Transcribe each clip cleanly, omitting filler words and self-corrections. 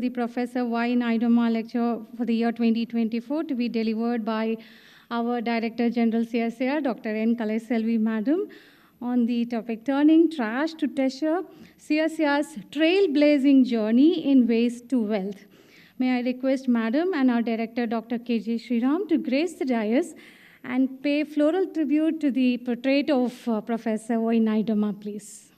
the Professor Y. Nayudamma Lecture for the year 2024 to be delivered by our Director General CSIR, Dr. N. Kalaiselvi Madam, on the topic Turning Trash to Treasure, CSIR's Trailblazing Journey in Waste to Wealth. May I request Madam and our Director, Dr. K.J. Sriram, to grace the dais and pay floral tribute to the portrait of Professor Y. Nayudamma, please.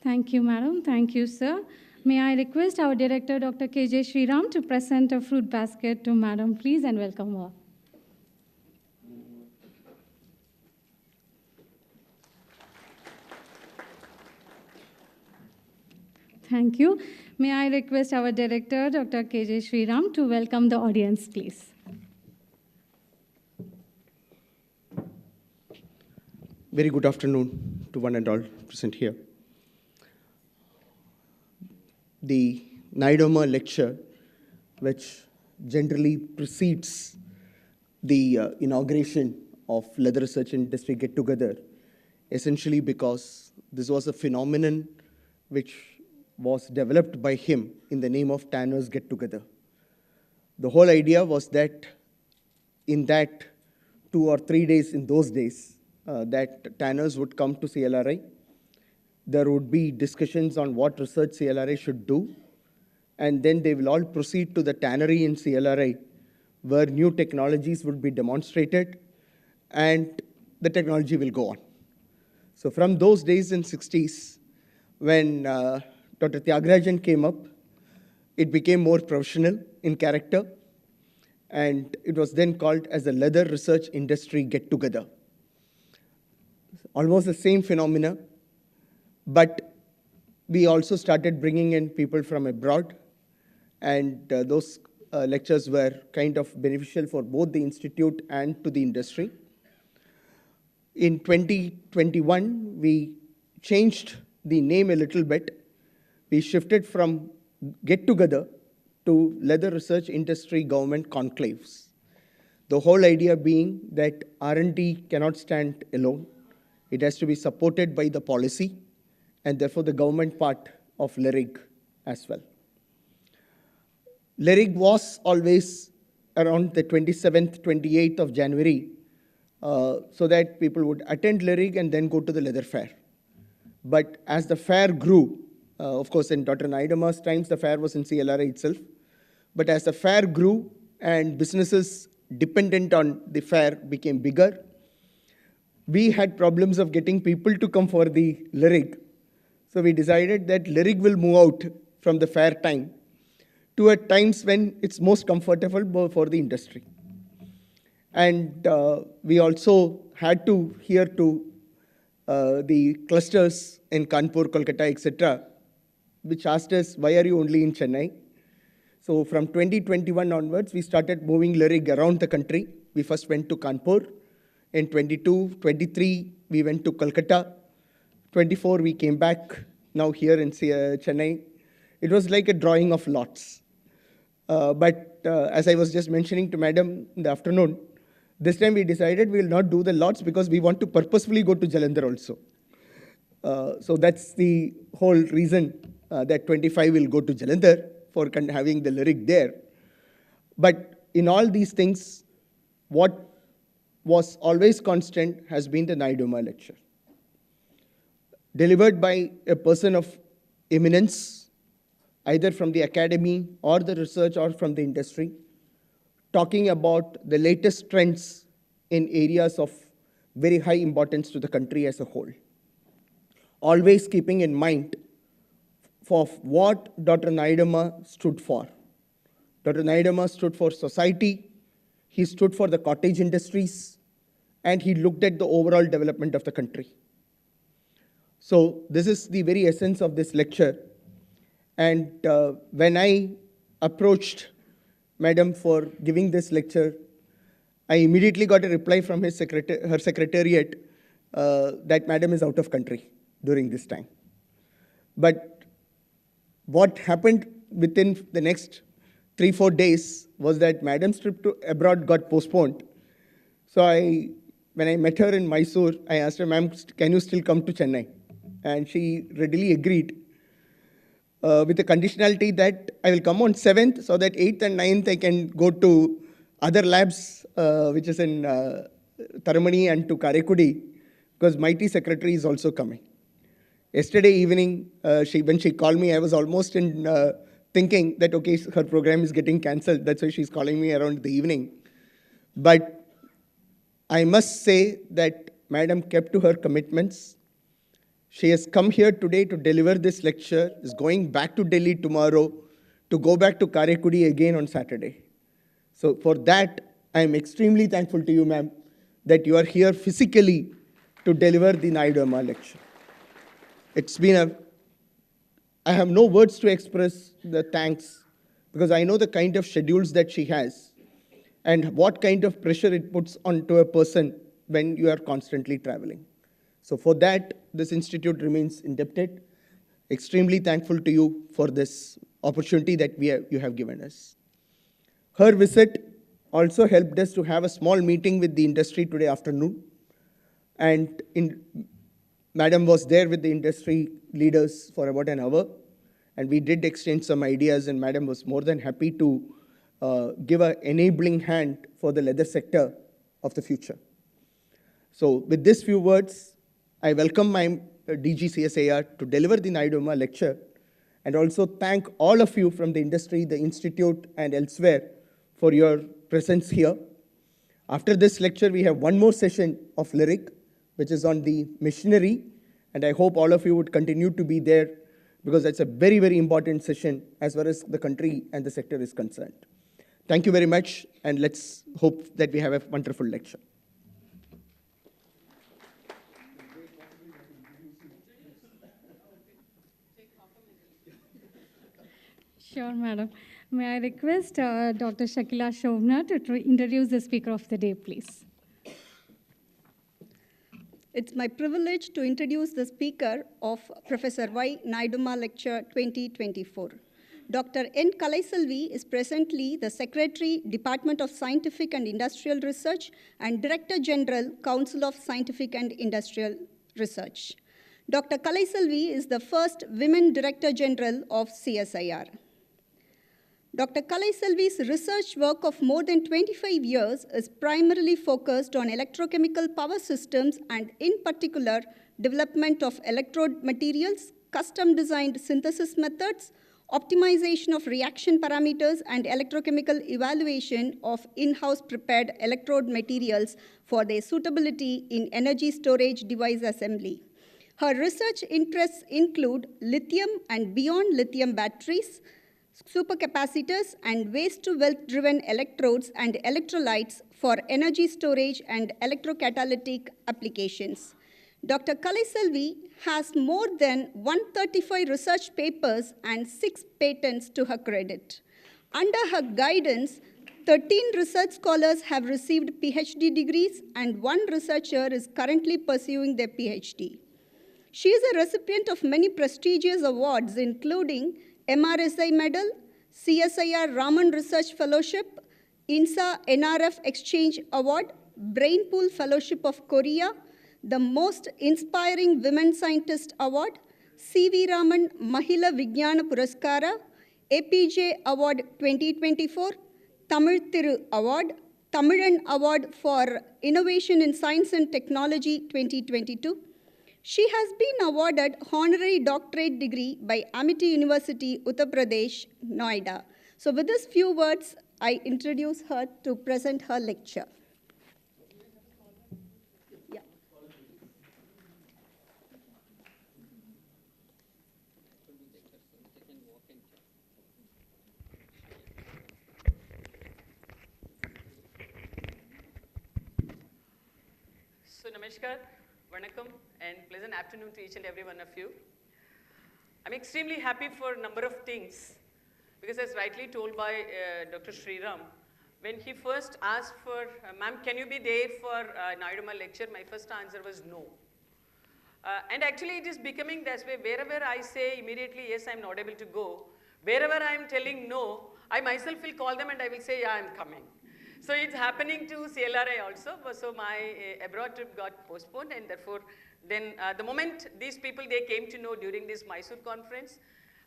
Thank you, Madam. Thank you, sir. May I request our Director, Dr. K.J. Sriram, to present a fruit basket to Madam, please, and welcome her. Thank you. May I request our Director, Dr. K.J. Sriram, to welcome the audience, please. Very good afternoon to one and all present here. The Nayudamma Lecture, which generally precedes the inauguration of Leather Research Industry Get-Together, essentially because this was a phenomenon which was developed by him in the name of Tanners Get-Together. The whole idea was that in that 2 or 3 days in those days, that tanners would come to CLRI. There would be discussions on what research CLRI should do, and then they will all proceed to the tannery in CLRI, where new technologies would be demonstrated, and the technology will go on. So from those days in 60s, when Dr. Tyagarajan came up, it became more professional in character, and it was then called as the Leather Research Industry Get-Together. Almost the same phenomena, but we also started bringing in people from abroad, and those lectures were kind of beneficial for both the institute and to the industry. In 2021, we changed the name a little bit. We shifted from Get-Together to Leather Research Industry Government Conclaves. The whole idea being that R&D cannot stand alone. It has to be supported by the policy, and therefore the government part of LERIG as well. LERIG was always around the 27th, 28th of January, so that people would attend LERIG and then go to the leather fair. But as the fair grew, of course in Dr. Nayudamma's times, the fair was in CLRI itself, but as the fair grew and businesses dependent on the fair became bigger, we had problems of getting people to come for the LERIG. So we decided that LERIG will move out from the fair time to at times when it's most comfortable for the industry. And we also had to hear to the clusters in Kanpur, Kolkata, etc., which asked us, why are you only in Chennai? So from 2021 onwards, we started moving LERIG around the country. We first went to Kanpur. In 22, 23, we went to Kolkata. 24, we came back, now here in Chennai. It was like a drawing of lots. But as I was just mentioning to Madam in the afternoon, this time we decided we will not do the lots because we want to purposefully go to Jalandhar also. So that's the whole reason that 25 will go to Jalandhar for having the LERIG there. But in all these things, what was always constant has been the Nayudamma Lecture, delivered by a person of eminence, either from the academy or the research or from the industry, talking about the latest trends in areas of very high importance to the country as a whole. Always keeping in mind for what Dr. Nayudamma stood for. Dr. Nayudamma stood for society, he stood for the cottage industries, and he looked at the overall development of the country. So this is the very essence of this lecture. And when I approached Madam for giving this lecture, I immediately got a reply from her secretariat that madam is out of country during this time. But what happened within the next 3-4 days was that madam's trip to abroad got postponed. So when I met her in Mysore, I asked her, ma'am, can you still come to Chennai? And she readily agreed with the conditionality that I will come on 7th so that 8th and 9th I can go to other labs, which is in Taramani and to Karekudi, because Mighty Secretary is also coming. Yesterday evening, when she called me, I was almost thinking that, okay, her program is getting cancelled. That's why she's calling me around the evening. But I must say that Madam kept to her commitments. She has come here today to deliver this lecture, is going back to Delhi tomorrow, to go back to Karekudi again on Saturday. So for that, I am extremely thankful to you, ma'am, that you are here physically to deliver the Nayudamma Lecture. It's been I have no words to express the thanks, because I know the kind of schedules that she has and what kind of pressure it puts onto a person when you are constantly traveling. So for that, this institute remains indebted. Extremely thankful to you for this opportunity that you have given us. Her visit also helped us to have a small meeting with the industry today afternoon. And Madam was there with the industry leaders for about an hour. And we did exchange some ideas, and Madam was more than happy to give an enabling hand for the leather sector of the future. So with these few words, I welcome my DG CSIR to deliver the Nayudamma Lecture, and also thank all of you from the industry, the institute, and elsewhere for your presence here. After this lecture, we have one more session of lyric, which is on the machinery, and I hope all of you would continue to be there, because that's a very, very important session as far as the country and the sector is concerned. Thank you very much, and let's hope that we have a wonderful lecture. Sure, madam. May I request Dr. Shakila Shobna to introduce the speaker of the day, please. It's my privilege to introduce the speaker of Professor Y. Nayudamma Lecture 2024. Dr. N. Kalaiselvi is presently the Secretary, Department of Scientific and Industrial Research and Director General, Council of Scientific and Industrial Research. Dr. Kalaiselvi is the first Women Director General of CSIR. Dr. Kalaiselvi's research work of more than 25 years is primarily focused on electrochemical power systems and, in particular, development of electrode materials, custom-designed synthesis methods, optimization of reaction parameters, and electrochemical evaluation of in-house prepared electrode materials for their suitability in energy storage device assembly. Her research interests include lithium and beyond lithium batteries, supercapacitors, and waste-to-wealth-driven electrodes and electrolytes for energy storage and electrocatalytic applications. Dr. Kalaiselvi has more than 135 research papers and 6 patents to her credit. Under her guidance, 13 research scholars have received PhD degrees, and 1 researcher is currently pursuing their PhD. She is a recipient of many prestigious awards, including MRSI Medal, CSIR Raman Research Fellowship, INSA NRF Exchange Award, Brainpool Fellowship of Korea, the Most Inspiring Women Scientist Award, C.V. Raman Mahila Vijnana Puraskara, APJ Award 2024, Tamil Thiru Award, Tamilan Award for Innovation in Science and Technology 2022. She has been awarded honorary doctorate degree by Amity University, Uttar Pradesh, Noida. So with these few words, I introduce her to present her lecture. Yeah. So namaskar, vanakkam, and pleasant afternoon to each and every one of you. I'm extremely happy for a number of things, because as rightly told by Dr. Sriram, When he first asked for, ma'am, can you be there for Nayudamma lecture? My first answer was no. And actually it is becoming this way. Wherever I say immediately, yes, I'm not able to go. Wherever I'm telling no, I myself will call them and I will say, yeah, I'm coming. So it's happening to CLRI also. So my abroad trip got postponed, and therefore then the moment these people, they came to know during this Mysore conference,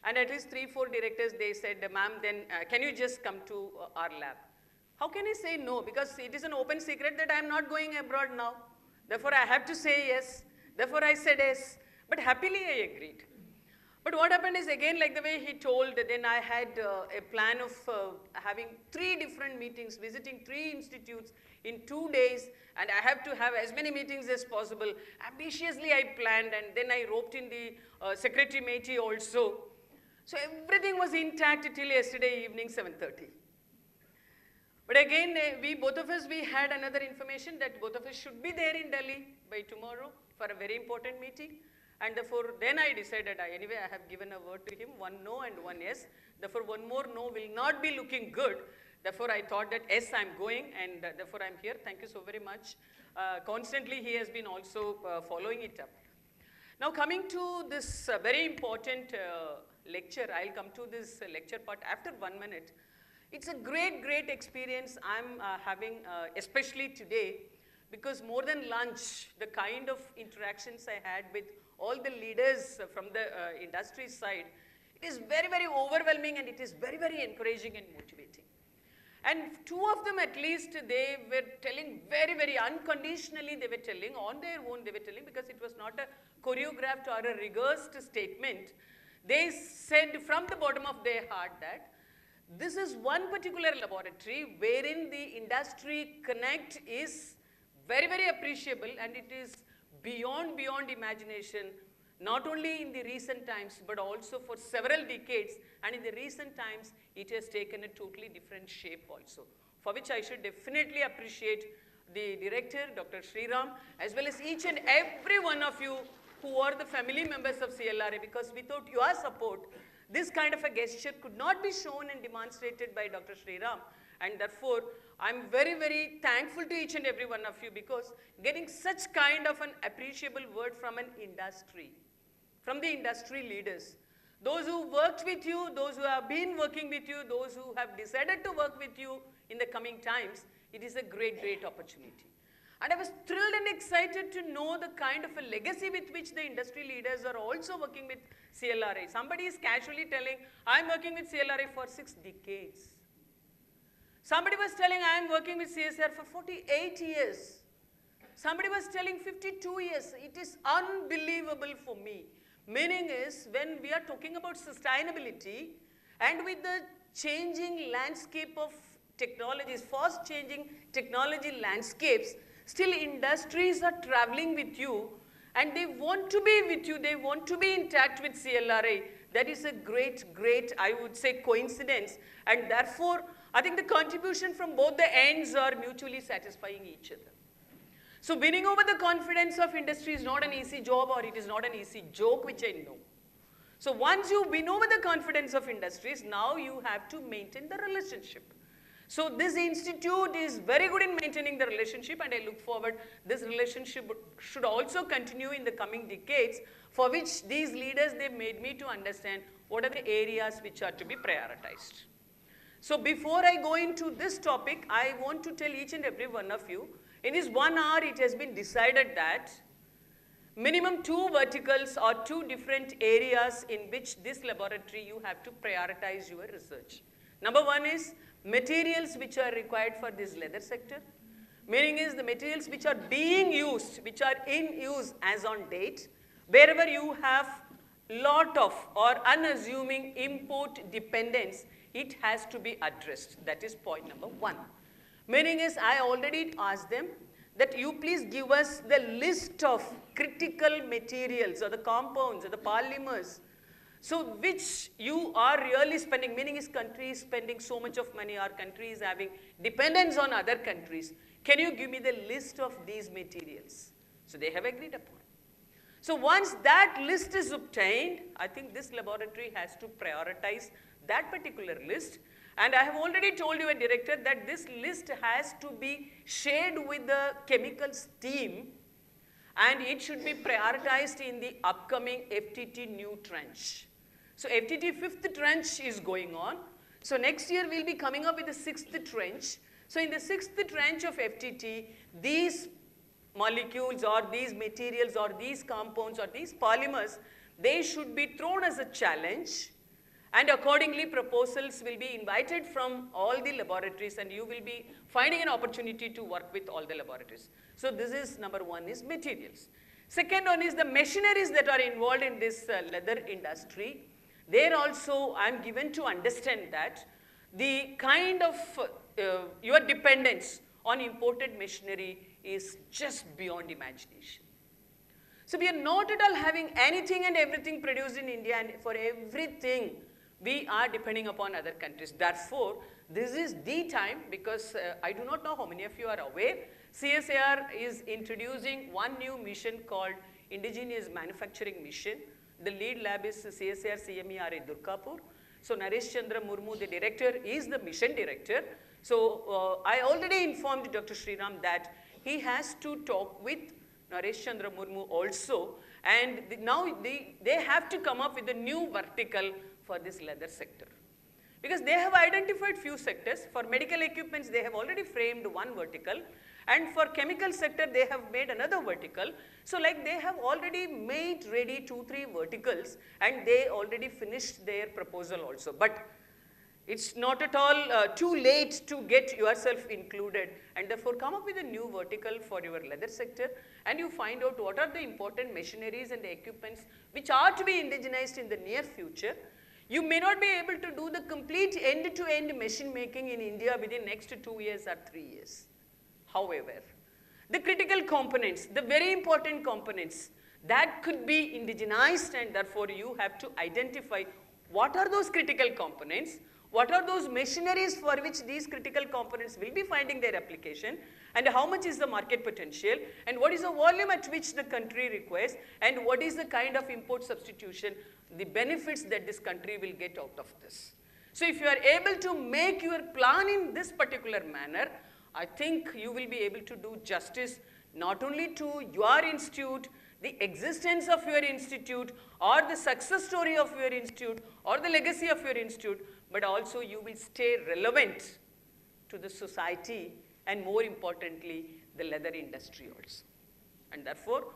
and at least 3-4 directors, they said, ma'am, then can you just come to our lab? How can I say no? Because it is an open secret that I'm not going abroad now. Therefore I have to say yes. Therefore I said yes. But happily I agreed. But what happened is, again, like the way he told, then I had a plan of having 3 different meetings, visiting 3 institutes in 2 days, and I have to have as many meetings as possible. Ambitiously I planned, and then I roped in the secretary matey also. So everything was intact till yesterday evening, 7:30. But again, both of us, we had another information that both of us should be there in Delhi by tomorrow for a very important meeting. And therefore, then I decided, anyway, I have given a word to him, 1 no and 1 yes. Therefore, 1 more no will not be looking good. Therefore, I thought that yes, I'm going, and therefore I'm here. Thank you so very much. Constantly, he has been also following it up. Now, coming to this very important lecture, I'll come to this lecture part after 1 minute. It's a great, great experience I'm having, especially today, because more than lunch, the kind of interactions I had with all the leaders from the industry side, it is very, very overwhelming, and it is very, very encouraging and motivating. And 2 of them at least, they were telling very, very unconditionally, they were telling on their own, they were telling, because it was not a choreographed or a rehearsed statement. They said from the bottom of their heart that this is one particular laboratory wherein the industry connect is very, very appreciable, and it is beyond imagination, not only in the recent times, but also for several decades, and in the recent times, it has taken a totally different shape also, for which I should definitely appreciate the director, Dr. Sriram, as well as each and every one of you who are the family members of CLRI, because without your support, this kind of a gesture could not be shown and demonstrated by Dr. Sriram. And therefore, I'm very, very thankful to each and every one of you, because getting such kind of an appreciable word from an industry, from the industry leaders, those who worked with you, those who have been working with you, those who have decided to work with you in the coming times, it is a great, great opportunity. And I was thrilled and excited to know the kind of a legacy with which the industry leaders are also working with CLRI. Somebody is casually telling, I'm working with CLRI for 6 decades. Somebody was telling, I am working with CSIR for 48 years. Somebody was telling 52 years. It is unbelievable for me. Meaning is, when we are talking about sustainability, and with the changing landscape of technologies, fast changing technology landscapes, still industries are traveling with you, and they want to be with you, they want to be intact with CLRI. That is a great, great, I would say, coincidence. And therefore, I think the contribution from both the ends are mutually satisfying each other. So winning over the confidence of industry is not an easy job, or it is not an easy joke, which I know. So once you win over the confidence of industries, now you have to maintain the relationship. So this institute is very good in maintaining the relationship, and I look forward this relationship should also continue in the coming decades, for which these leaders, they made me to understand what are the areas which are to be prioritized. So before I go into this topic, I want to tell each and every one of you, in this 1 hour it has been decided that minimum 2 verticals or 2 different areas in which this laboratory you have to prioritize your research. Number 1 is materials which are required for this leather sector. Meaning is the materials which are being used, which are in use as on date, wherever you have lot of or unassuming import dependence, it has to be addressed. That is point number 1. Meaning is, I already asked them that you please give us the list of critical materials or the compounds or the polymers, so which you are really spending, meaning is country is spending so much of money, our country is having dependence on other countries. Can you give me the list of these materials? So they have agreed upon. So once that list is obtained, I think this laboratory has to prioritize that particular list, And I have already told you, Director, that this list has to be shared with the chemicals team, and it should be prioritized in the upcoming FTT new tranche. So FTT 5th tranche is going on. So next year we'll be coming up with the 6th tranche. So in the 6th tranche of FTT, these molecules or these materials or these compounds or these polymers, they should be thrown as a challenge, and accordingly proposals will be invited from all the laboratories, and you will be finding an opportunity to work with all the laboratories. So this is number one, is materials. Second one is the machineries that are involved in this leather industry. There also I am given to understand that the kind of your dependence on imported machinery is just beyond imagination. So we are not at all having anything and everything produced in India, and for everything we are depending upon other countries. Therefore, this is the time, because I do not know how many of you are aware, CSIR is introducing one new mission called Indigenous Manufacturing Mission. The lead lab is CSIR-CLRI Durgapur. So Naresh Chandra Murmu, the director, is the mission director. So I already informed Dr. Sriram that he has to talk with Naresh Chandra Murmu also, and now they have to come up with a new vertical for this leather sector. Because they have identified few sectors. For medical equipments, they have already framed one vertical, and for chemical sector, they have made another vertical. So like they have already made ready 2-3 verticals, and they already finished their proposal also. But it's not at all too late to get yourself included, and therefore come up with a new vertical for your leather sector, and you find out what are the important machineries and the equipments which are to be indigenized in the near future. You may not be able to do the complete end-to-end machine making in India within next 2 years or 3 years. However, the critical components, the very important components, that could be indigenized, and therefore you have to identify what are those critical components, what are those machineries for which these critical components will be finding their application, and how much is the market potential, and what is the volume at which the country requires, and what is the kind of import substitution, the benefits that this country will get out of this. So if you are able to make your plan in this particular manner, I think you will be able to do justice not only to your institute, the existence of your institute, or the success story of your institute, or the legacy of your institute, but also you will stay relevant to the society, and more importantly, the leather industry also. And therefore,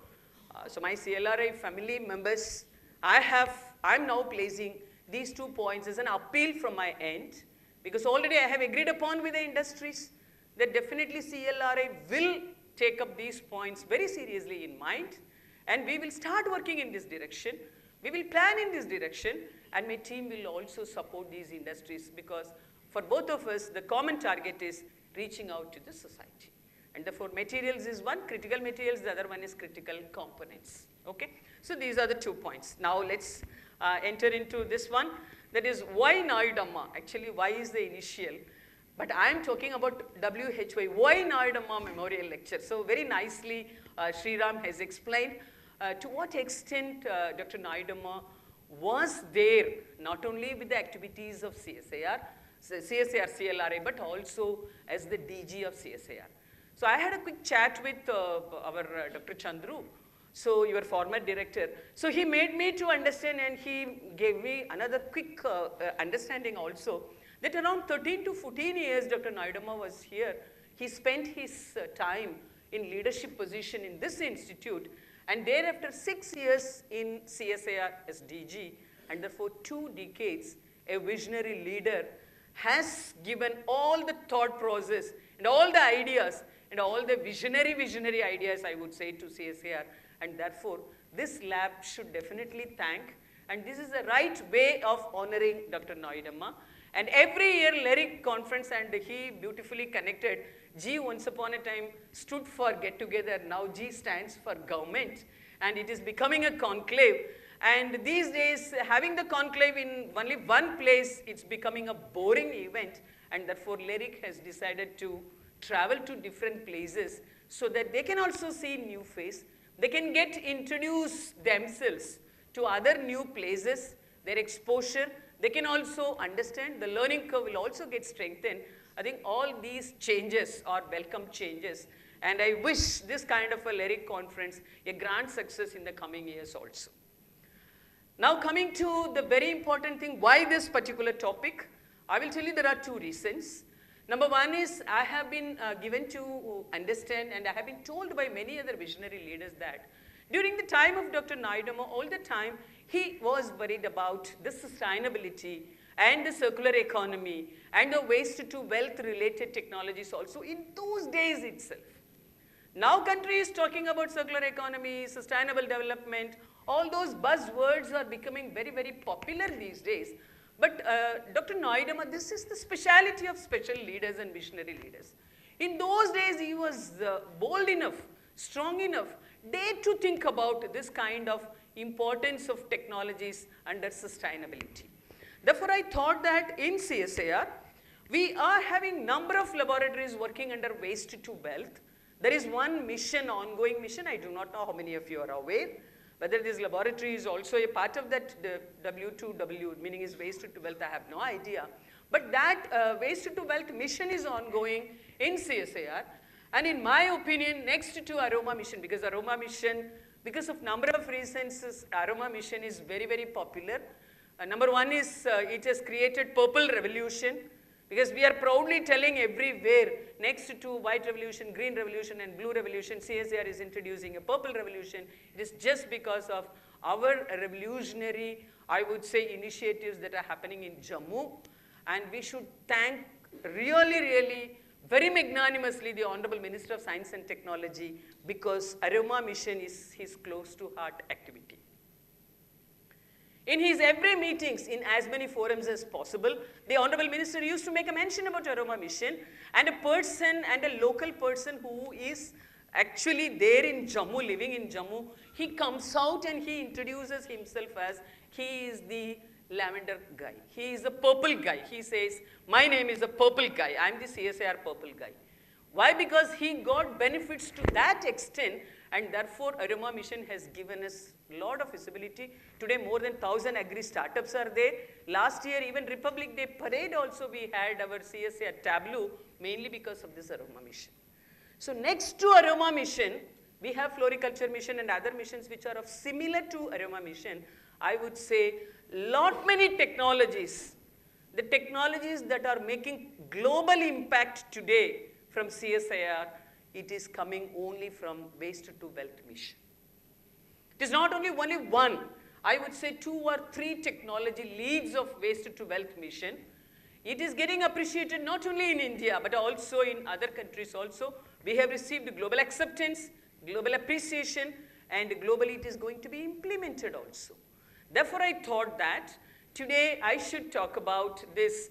so my CLRI family members, I'm now placing these 2 points as an appeal from my end, because already I have agreed upon with the industries that definitely CLRI will take up these points very seriously in mind, and we will start working in this direction. We will plan in this direction, and my team will also support these industries, because for both of us, the common target is reaching out to the society. And therefore, materials is one, critical materials, the other one is critical components. Okay? So these are the 2 points. Now let's enter into this one, that is why Nayudamma. Actually, why is the initial, but I am talking about WHY, why Nayudamma Memorial Lecture. So very nicely, Sriram has explained to what extent Dr. Nayudamma was there, not only with the activities of CSIR-CLRI, but also as the DG of CSIR. So I had a quick chat with our Dr. Chandru, so your former director. So he made me to understand, and he gave me another quick understanding also, that around 13 to 14 years Dr. Nayudamma was here. He spent his time in leadership position in this institute, and thereafter 6 years in CSIR as DG, and therefore 2 decades, a visionary leader, has given all the thought process and all the ideas and all the visionary ideas, I would say, to CSIR, and therefore this lab should definitely thank, and this is the right way of honoring Dr. Nayudamma. And every year lyric conference, and he beautifully connected. G once upon a time stood for get together, now G stands for government, and it is becoming a conclave. And these days, having the conclave in only one place, it's becoming a boring event, and therefore lyric has decided to travel to different places so that they can also see new face, they can get introduced themselves to other new places, their exposure, They can also understand, the learning curve will also get strengthened. I think all these changes are welcome changes. And I wish this kind of a LERIC conference a grand success in the coming years also. Now coming to the very important thing, why this particular topic? I will tell you there are two reasons. Number one is I have been given to understand, and I have been told by many other visionary leaders that during the time of Dr. Nayudamma, all the time he was worried about the sustainability and the circular economy and the waste to wealth related technologies also in those days itself. Now country is talking about circular economy, sustainable development, all those buzzwords are becoming very, very popular these days. But Dr. Nayudamma, this is the speciality of special leaders and visionary leaders. In those days, he was bold enough, strong enough, dared to think about this kind of importance of technologies under sustainability. Therefore, I thought that in CSIR, we are having number of laboratories working under waste to wealth. There is one mission, ongoing mission, I do not know how many of you are aware, whether this laboratory is also a part of that W2W, meaning is waste to wealth, I have no idea. But that waste to wealth mission is ongoing in CSIR. And in my opinion, next to Aroma mission, because Aroma mission, because of number of reasons, Aroma mission is very, very popular. Number one is it has created purple revolution, because we are proudly telling everywhere, next to white revolution, green revolution and blue revolution, CSIR is introducing a purple revolution. It is just because of our revolutionary, I would say, initiatives that are happening in Jammu. And we should thank really, really, very magnanimously the Honorable Minister of Science and Technology, because Aroma mission is his close to heart activity. In his every meetings, in as many forums as possible, the Honorable Minister used to make a mention about Aroma mission, and a person and a local person who is actually there in Jammu, living in Jammu, he comes out and he introduces himself as he is the lavender guy. He is the purple guy. He says, my name is the purple guy. I am the CSIR purple guy. Why? Because he got benefits to that extent, and therefore Aroma mission has given us a lot of visibility. Today more than 1,000 agri startups are there. Last year even Republic Day parade also we had our CSIR tableau, mainly because of this Aroma mission. So next to Aroma mission, we have floriculture mission and other missions which are of similar to Aroma mission. I would say lot many technologies, the technologies that are making global impact today from CSIR, it is coming only from waste to wealth mission. It is not only one, I would say 2 or 3 technology leads of waste to wealth mission. It is getting appreciated not only in India, but also in other countries also. We have received global acceptance, global appreciation, and globally it is going to be implemented also. Therefore, I thought that today I should talk about this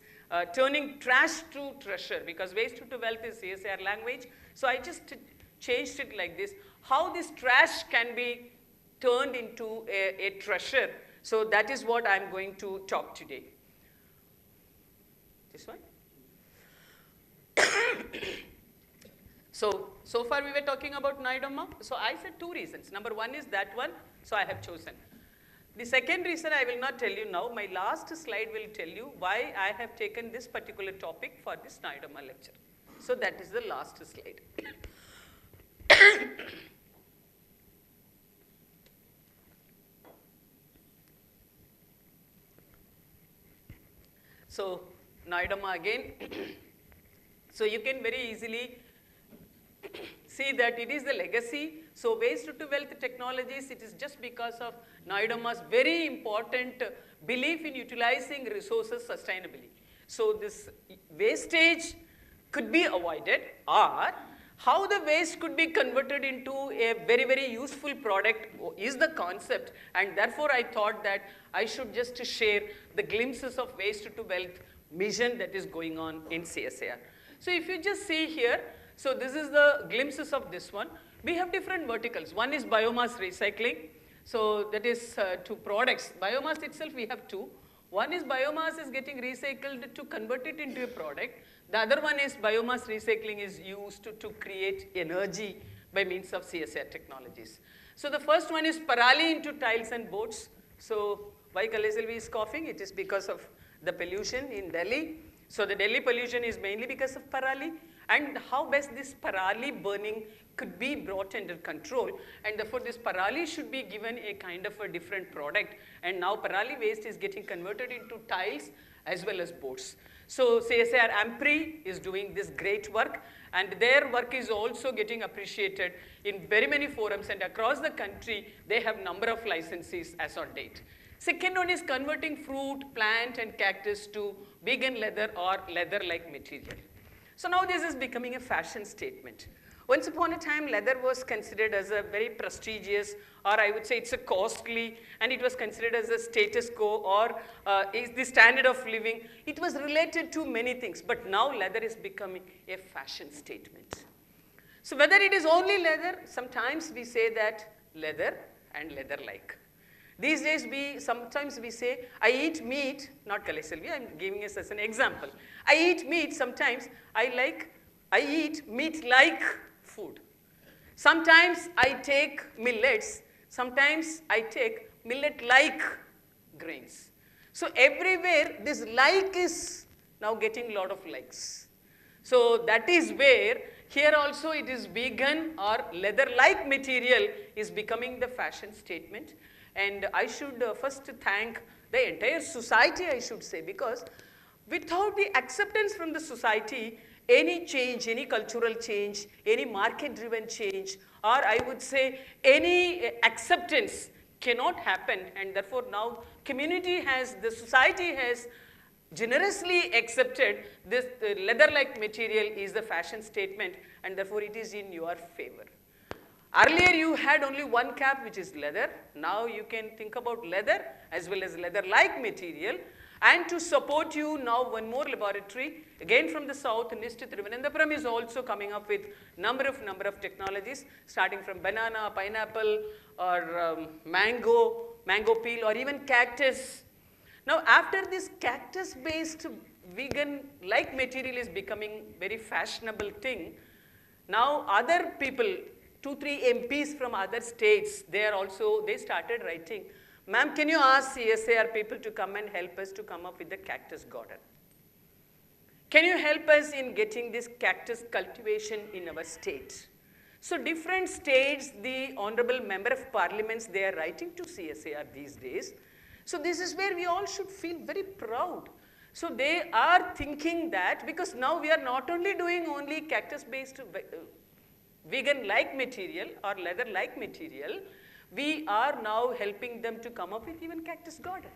turning trash to treasure, because waste to wealth is CSIR language. So I just changed it like this, how this trash can be turned into a treasure. So that is what I'm going to talk today. This one? So far we were talking about Nayudamma. So I said 2 reasons. Number one is that one, so I have chosen. The second reason I will not tell you now. My last slide will tell you why I have taken this particular topic for this Nayudamma lecture. So that is the last slide. So Nayudamma again. So you can very easily see that it is the legacy. So waste to wealth technologies, it is just because of Nayudamma's very important belief in utilizing resources sustainably. So this wastage could be avoided, or how the waste could be converted into a very, very useful product is the concept. And therefore I thought that I should just share the glimpses of waste to wealth mission that is going on in CSIR. So if you just see here, so this is the glimpses of this one. We have different verticals. One is biomass recycling. So that is 2 products. Biomass itself we have 2. One is biomass is getting recycled to convert it into a product. The other one is biomass recycling is used to create energy by means of CSIR technologies. So the first one is parali into tiles and boards. So why Kalaiselvi is coughing? It is because of the pollution in Delhi. So the Delhi pollution is mainly because of parali, and how best this parali burning could be brought under control, and therefore this parali should be given a kind of a different product, and now parali waste is getting converted into tiles as well as boards. So CSIR-CLRI is doing this great work, and their work is also getting appreciated in very many forums, and across the country they have number of licensees as on date. Second one is converting fruit, plant and cactus to vegan leather or leather-like material. So now this is becoming a fashion statement. Once upon a time, leather was considered as a very prestigious, or I would say it's a costly, and it was considered as a status quo or is the standard of living. It was related to many things, but now leather is becoming a fashion statement. So whether it is only leather, sometimes we say that leather and leather-like. These days, sometimes we say, I eat meat, not Kalaiselvi, I'm giving us as an example. I eat meat, sometimes I eat meat-like food. Sometimes I take millets, sometimes I take millet-like grains. So everywhere, this like is now getting a lot of likes. So that is where, here also it is vegan or leather-like material is becoming the fashion statement. And I should first thank the entire society, I should say, because without the acceptance from the society, any change, any cultural change, any market-driven change, or I would say any acceptance cannot happen, and therefore now the society has generously accepted this leather-like material is the fashion statement, and therefore it is in your favor. Earlier you had only one cap, which is leather. Now you can think about leather as well as leather-like material. And to support you, now one more laboratory, again from the south, NIST Thiruvananthapuram is also coming up with number of technologies, starting from banana, pineapple, or mango peel, or even cactus. Now after this cactus-based vegan-like material is becoming very fashionable thing, now other people, 2-3 MPs from other states, they started writing, ma'am, can you ask CSIR people to come and help us to come up with the cactus garden? Can you help us in getting this cactus cultivation in our state? So different states, the Honorable Member of Parliaments, they are writing to CSIR these days. So this is where we all should feel very proud. So they are thinking that, because now we are not only doing only cactus-based vegan-like material or leather-like material, we are now helping them to come up with even cactus garden.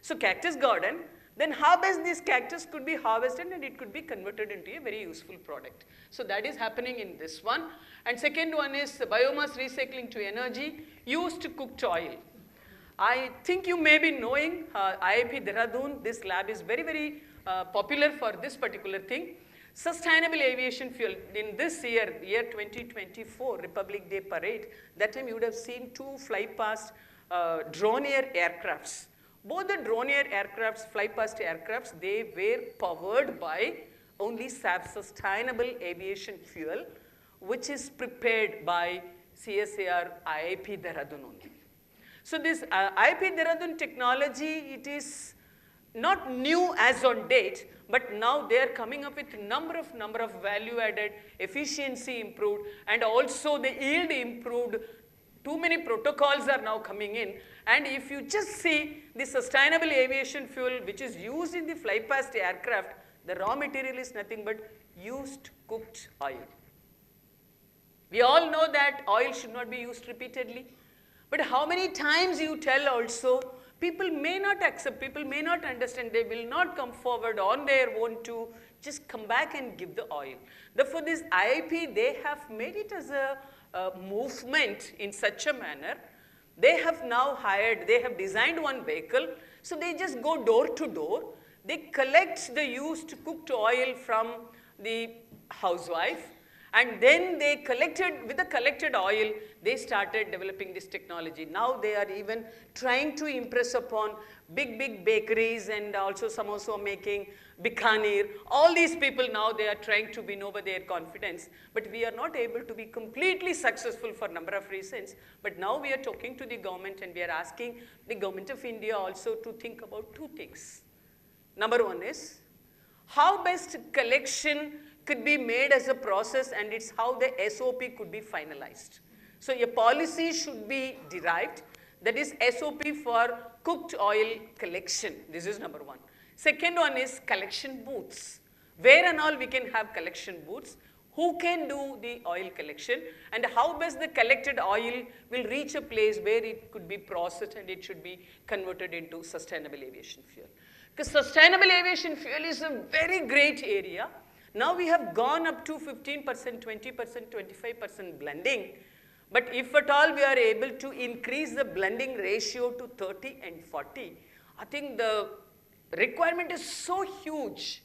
So cactus garden, then how best this cactus could be harvested and it could be converted into a very useful product. So that is happening in this one. And second one is biomass recycling to energy, used cooked oil. I think you may be knowing IIP Dehradun, this lab is very popular for this particular thing. Sustainable aviation fuel. In this year 2024, Republic Day parade, that time you would have seen 2 fly-past drone-air aircrafts. Both the drone-air aircrafts, fly-past aircrafts, they were powered by only SAF, sustainable aviation fuel, which is prepared by CSIR IIP Dehradun only. So this IIP Dehradun technology, it is not new as on date, but now they are coming up with number of value added, efficiency improved, and also the yield improved. Too many protocols are now coming in, and if you just see the sustainable aviation fuel which is used in the fly-past aircraft, the raw material is nothing but used cooked oil. We all know that oil should not be used repeatedly, but how many times you tell also, people may not accept, people may not understand, they will not come forward on their own to just come back and give the oil. Therefore, this IIP, they have made it as a movement in such a manner. They have now hired, they have designed one vehicle, so they just go door to door. They collect the used cooked oil from the housewife, and then they with the collected oil, they started developing this technology. Now they are even trying to impress upon big bakeries, and also some also making Bikaner, all these people now, they are trying to win over their confidence, but we are not able to be completely successful for a number of reasons. But now we are talking to the government and we are asking the government of India also to think about two things. Number one is, how best collection could be made as a process, and it's how the SOP could be finalized. So a policy should be derived, that is SOP for cooked oil collection. This is number one. Second one is collection booths. Where and all we can have collection booths, who can do the oil collection, and how best the collected oil will reach a place where it could be processed and it should be converted into sustainable aviation fuel. Because sustainable aviation fuel is a very great area. Now we have gone up to 15%, 20%, 25% blending. But if at all we are able to increase the blending ratio to 30 and 40, I think the requirement is so huge.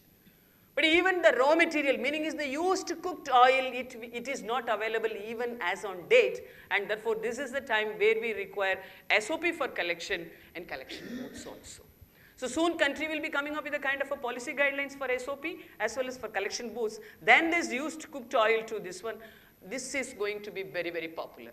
But even the raw material, meaning is the used cooked oil, it is not available even as on date. And therefore, this is the time where we require SOP for collection and collection booths also. So soon country will be coming up with a kind of a policy guidelines for SOP as well as for collection booths. Then this used cooked oil to this one. This is going to be very, very popular.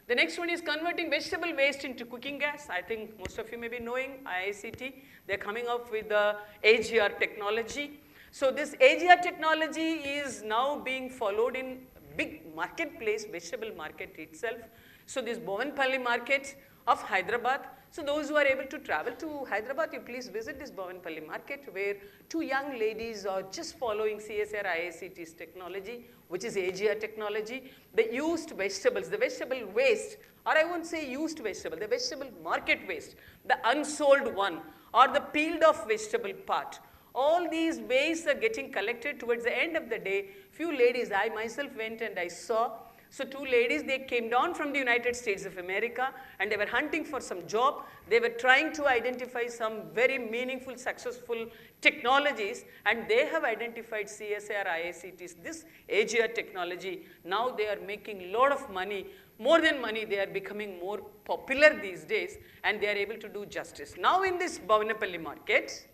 The next one is converting vegetable waste into cooking gas. I think most of you may be knowing IICT. They're coming up with the AGR technology. So this AGR technology is now being followed in big marketplace, vegetable market itself. So this Bovenpalli market of Hyderabad. So those who are able to travel to Hyderabad, you please visit this Bovenpalli market, where two young ladies are just following CSIR-IICT's technology, which is AGR technology. The used vegetables, the vegetable waste, or I won't say used vegetable, the vegetable market waste, the unsold one, or the peeled off vegetable part. All these wastes are getting collected towards the end of the day. Few ladies, I myself went and I saw. So two ladies, they came down from the United States of America and they were hunting for some job. They were trying to identify some very meaningful, successful technologies, and they have identified CSIR-IICT's this AGR technology. Now they are making a lot of money. More than money, they are becoming more popular these days, and they are able to do justice. Now in this Bovenpalli market,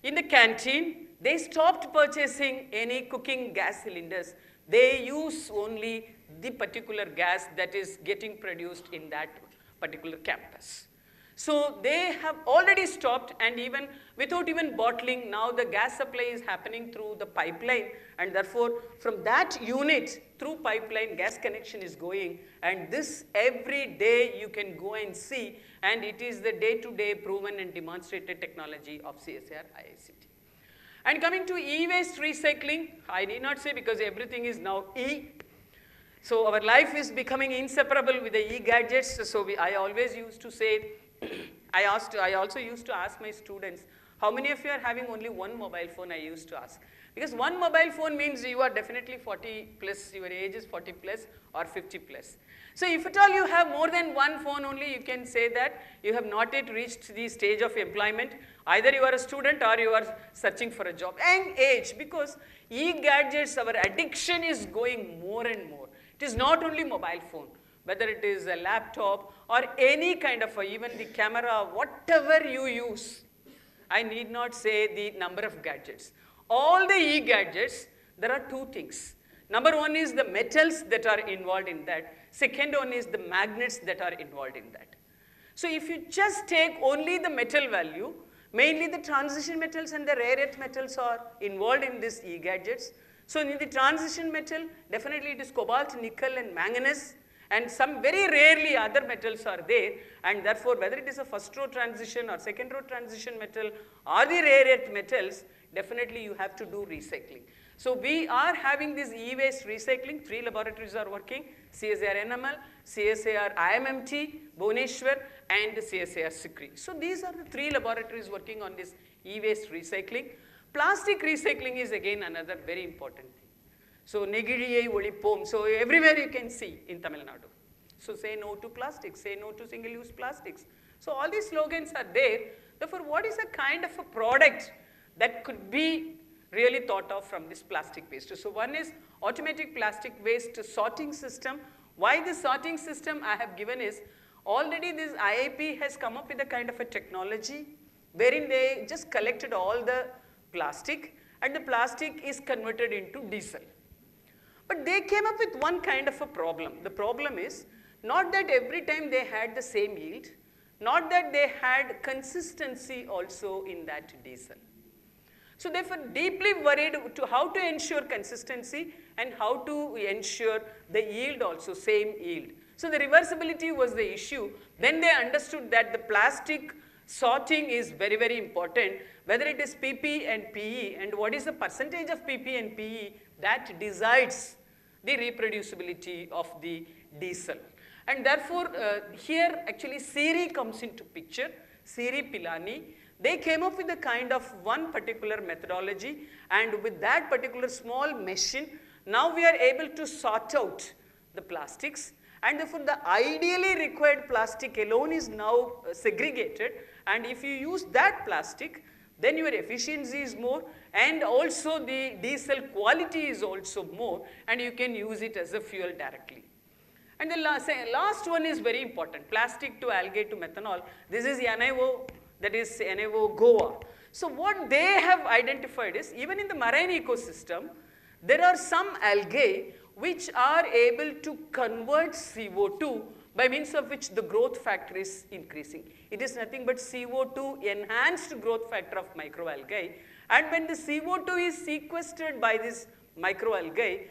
in the canteen, they stopped purchasing any cooking gas cylinders. They use only the particular gas that is getting produced in that particular campus. So they have already stopped, and even without even bottling, now the gas supply is happening through the pipeline, and therefore from that unit through pipeline gas connection is going, and this every day you can go and see, and it is the day-to-day proven and demonstrated technology of CSIR-IICT. And coming to e-waste recycling, I need not say because everything is now E. So our life is becoming inseparable with the e-gadgets. So I always used to say, I also used to ask my students, how many of you are having only one mobile phone? I used to ask. Because one mobile phone means you are definitely 40 plus, your age is 40 plus or 50 plus. So if at all you have more than one phone only, you can say that you have not yet reached the stage of employment. Either you are a student or you are searching for a job. Young age, because e-gadgets, our addiction is going more and more. It is not only mobile phone, whether it is a laptop or any kind of, even the camera, whatever you use. I need not say the number of gadgets. All the e-gadgets, there are two things. Number one is the metals that are involved in that. Second one is the magnets that are involved in that. So if you just take only the metal value, mainly the transition metals and the rare earth metals are involved in these e-gadgets. So in the transition metal, definitely it is cobalt, nickel and manganese, and some very rarely other metals are there, and therefore whether it is a first row transition or second row transition metal or the rare earth metals, definitely you have to do recycling. So we are having this e-waste recycling. 3 laboratories are working: CSIR-NML, CSIR-IMMT, Bhubaneswar, and CSIR-CLRI. So these are the 3 laboratories working on this e-waste recycling. Plastic recycling is again another very important thing. So negiriyai olipom. So everywhere you can see in Tamil Nadu. So say no to plastics, say no to single-use plastics. So all these slogans are there. Therefore, what is a kind of a product that could be really thought of from this plastic waste? So one is automatic plastic waste sorting system. Why this sorting system I have given is, already this IIP has come up with a kind of a technology wherein they just collected all the plastic, and the plastic is converted into diesel. But they came up with one kind of a problem. The problem is not that every time they had the same yield, not that they had consistency also in that diesel. So they were deeply worried to how to ensure consistency and how to ensure the yield also, same yield. So the reversibility was the issue. Then they understood that the plastic sorting is very, very important, whether it is PP and PE, and what is the percentage of PP and PE that decides the reproducibility of the diesel. And therefore, here actually CSIR comes into picture, CSIR Pilani. They came up with a kind of one particular methodology, and with that particular small machine, now we are able to sort out the plastics, and therefore the ideally required plastic alone is now segregated, and if you use that plastic, then your efficiency is more, and also the diesel quality is also more, and you can use it as a fuel directly. And the last one is very important, plastic to algae to methanol. This is NIO, that is NIO Goa. So what they have identified is, even in the marine ecosystem, there are some algae which are able to convert CO2 by means of which the growth factor is increasing. It is nothing but CO2 enhanced growth factor of microalgae, and when the CO2 is sequestered by this microalgae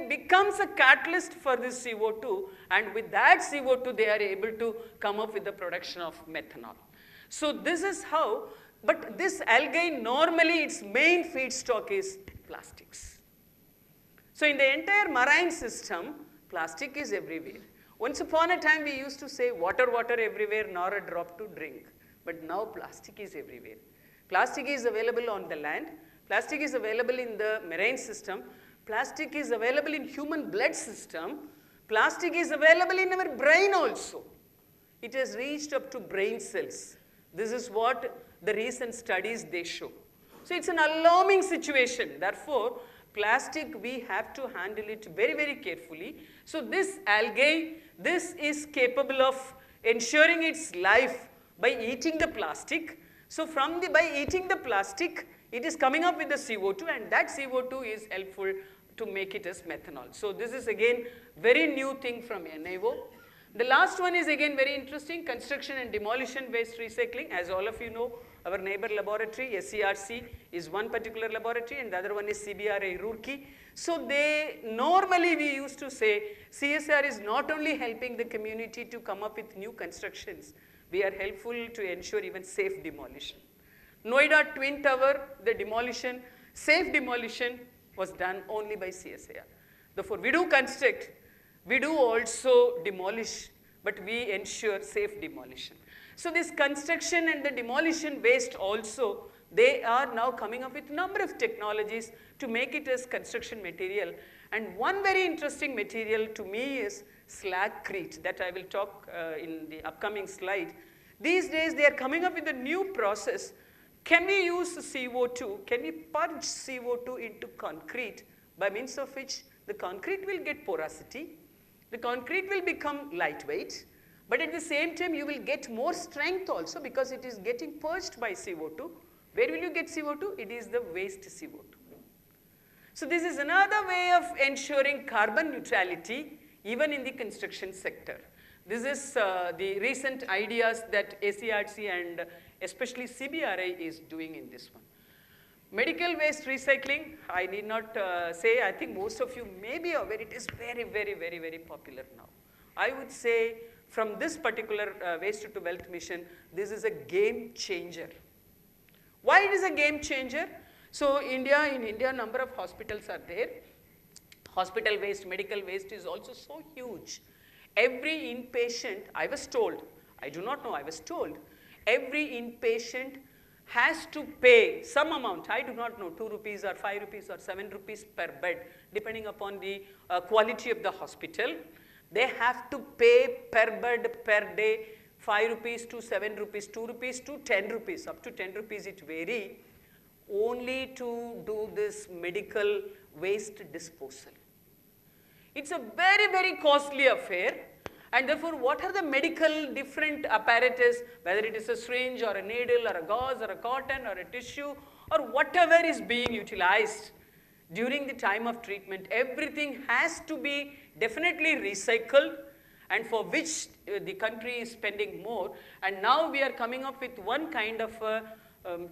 becomes a catalyst for this CO2, and with that CO2 they are able to come up with the production of methanol. So this is how, but this algae normally its main feedstock is plastics. So in the entire marine system, plastic is everywhere. Once upon a time we used to say water, water everywhere, nor a drop to drink. But now plastic is everywhere. Plastic is available on the land. Plastic is available in the marine system. Plastic is available in human blood system. Plastic is available in our brain also. It has reached up to brain cells. This is what the recent studies they show. So it's an alarming situation. Therefore, plastic, we have to handle it very, very carefully. So this algae, this is capable of ensuring its life by eating the plastic. So by eating the plastic, it is coming up with the CO2, and that CO2 is helpful to make it as methanol. So this is again very new thing from NIO. The last one is again very interesting, construction and demolition waste recycling. As all of you know, our neighbor laboratory, SCRC, is one particular laboratory, and the other one is CBRI Roorkee. So normally we used to say, CSIR is not only helping the community to come up with new constructions, we are helpful to ensure even safe demolition. Noida Twin Tower, the demolition, safe demolition was done only by CSIR. Therefore, we do construct, we do also demolish, but we ensure safe demolition. So this construction and the demolition waste also, they are now coming up with a number of technologies to make it as construction material. And one very interesting material to me is slagcrete, that I will talk in the upcoming slide. These days they are coming up with a new process. Can we use CO2? Can we purge CO2 into concrete, by means of which the concrete will get porosity, the concrete will become lightweight, but at the same time you will get more strength also because it is getting purged by CO2. Where will you get CO2? It is the waste CO2. So this is another way of ensuring carbon neutrality even in the construction sector. This is the recent ideas that ACRC and especially CBRI is doing in this one. Medical waste recycling, I need not say, I think most of you may be aware, it is very, very, very, very popular now. I would say from this particular Waste to Wealth mission, this is a game changer. Why it is a game changer? So in India, number of hospitals are there. Hospital waste, medical waste is also so huge. Every inpatient, I was told, I do not know, I was told, every inpatient has to pay some amount, I do not know, 2 rupees or 5 rupees or 7 rupees per bed, depending upon the quality of the hospital. They have to pay per bed per day 5 rupees to 7 rupees, 2 rupees to 10 rupees, up to 10 rupees it vary, only to do this medical waste disposal. It's a very, very costly affair, and therefore what are the medical different apparatus, whether it is a syringe or a needle or a gauze or a cotton or a tissue or whatever is being utilized during the time of treatment, everything has to be definitely recycled, and for which the country is spending more. And now we are coming up with one kind of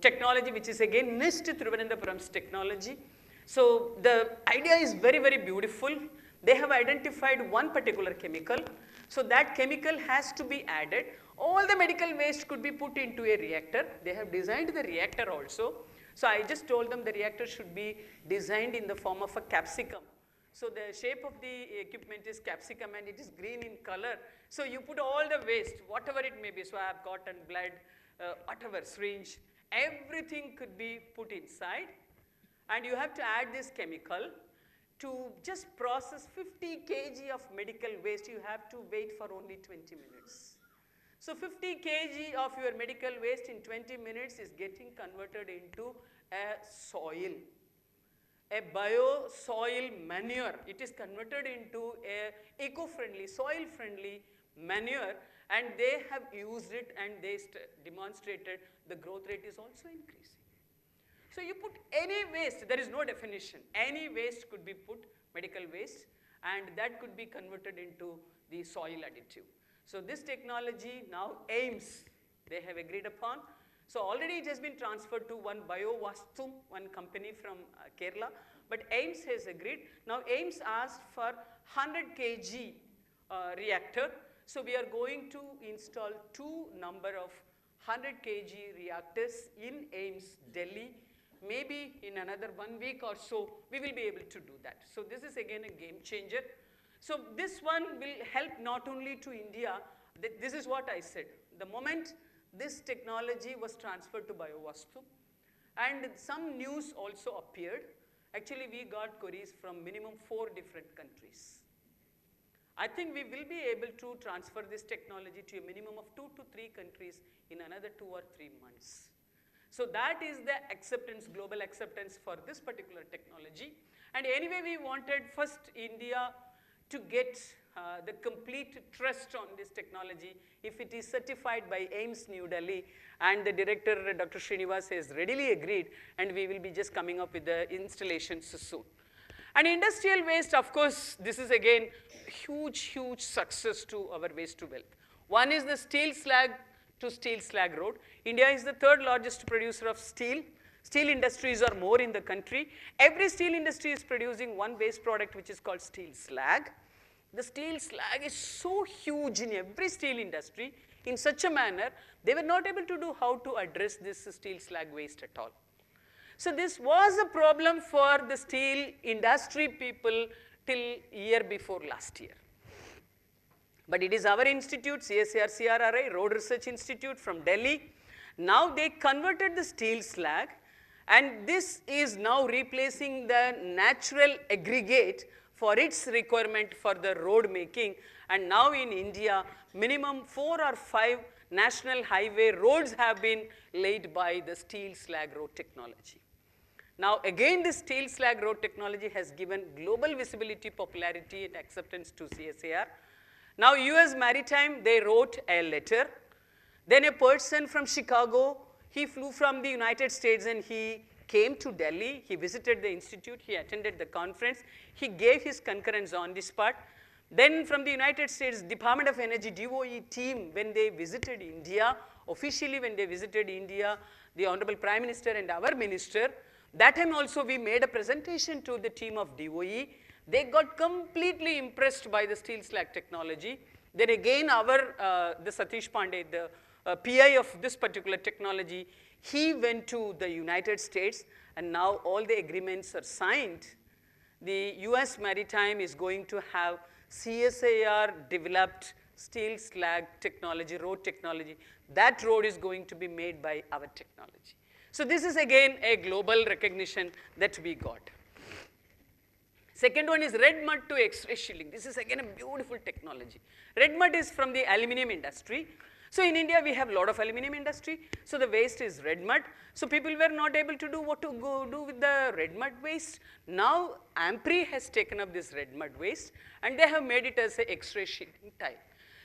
technology which is again NIST Thiruvananthapuram's technology. So the idea is very, very beautiful. They have identified one particular chemical. So that chemical has to be added. All the medical waste could be put into a reactor. They have designed the reactor also. So I just told them the reactor should be designed in the form of a capsicum. So the shape of the equipment is capsicum and it is green in color. So you put all the waste, whatever it may be, swab, cotton, blood, whatever, syringe, everything could be put inside. And you have to add this chemical to just process 50 kg of medical waste. You have to wait for only 20 minutes. So 50 kg of your medical waste in 20 minutes is getting converted into a soil, a bio-soil manure. It is converted into a eco-friendly, soil-friendly manure, and they have used it and they demonstrated the growth rate is also increasing. So you put any waste, there is no definition, any waste could be put, medical waste, and that could be converted into the soil additive. So this technology now AIMS, they have agreed upon. So already it has been transferred to one BioVastu, one company from Kerala, but AIMS has agreed. Now AIMS asked for 100 kg reactor. So we are going to install two number of 100 kg reactors in AIMS, Delhi. Maybe in another 1 week or so, we will be able to do that. So this is again a game changer. So this one will help not only to India, this is what I said. The moment this technology was transferred to BioVastu, and some news also appeared. Actually, we got queries from minimum 4 different countries. I think we will be able to transfer this technology to a minimum of 2 to 3 countries in another 2 or 3 months. So that is the acceptance, global acceptance for this particular technology. And anyway, we wanted first India to get the complete trust on this technology if it is certified by AIMS New Delhi, and the director Dr. Srinivas has readily agreed, and we will be just coming up with the installations soon. And industrial waste, of course, this is again huge success to our waste to wealth. One is the steel slag to steel slag road. India is the 3rd largest producer of steel. Steel industries are more in the country. Every steel industry is producing one waste product which is called steel slag. The steel slag is so huge in every steel industry in such a manner, they were not able to do how to address this steel slag waste at all. So this was a problem for the steel industry people till year before last year. But it is our institute, CSIR-CLRI, Road Research Institute from Delhi. Now they converted the steel slag, and this is now replacing the natural aggregate for its requirement for the road making. And now in India, minimum 4 or 5 national highway roads have been laid by the steel slag road technology. Now again, this steel slag road technology has given global visibility, popularity and acceptance to CSIR. Now US Maritime, they wrote a letter. Then a person from Chicago, he flew from the United States and he came to Delhi. He visited the institute, he attended the conference, he gave his concurrence on this part. Then from the United States Department of Energy, DOE team, when they visited India, officially when they visited India, the Honorable Prime Minister and our Minister, that time also we made a presentation to the team of DOE. They got completely impressed by the steel slag technology. Then again the Satish Pandey, the PI of this particular technology, he went to the United States and now all the agreements are signed. The US Maritime is going to have CSIR developed steel slag technology, road technology. That road is going to be made by our technology. So this is again a global recognition that we got. Second one is red mud to X-ray shielding. This is again a beautiful technology. Red mud is from the aluminum industry. So in India, we have a lot of aluminum industry. So the waste is red mud. So people were not able to do what to do with the red mud waste. Now AMPRI has taken up this red mud waste and they have made it as an X-ray shielding type.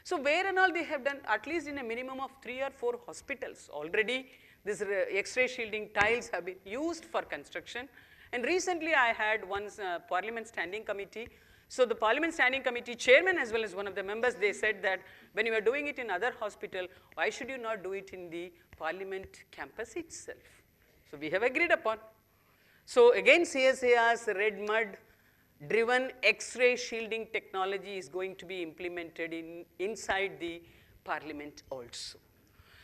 So where and all they have done, at least in a minimum of 3 or 4 hospitals, already these X-ray shielding tiles have been used for construction. And recently I had one Parliament Standing Committee. So the Parliament Standing Committee chairman as well as one of the members, they said that when you are doing it in other hospital, why should you not do it in the Parliament campus itself? So we have agreed upon. So again, CSIR's red mud driven X-ray shielding technology is going to be implemented inside the Parliament also.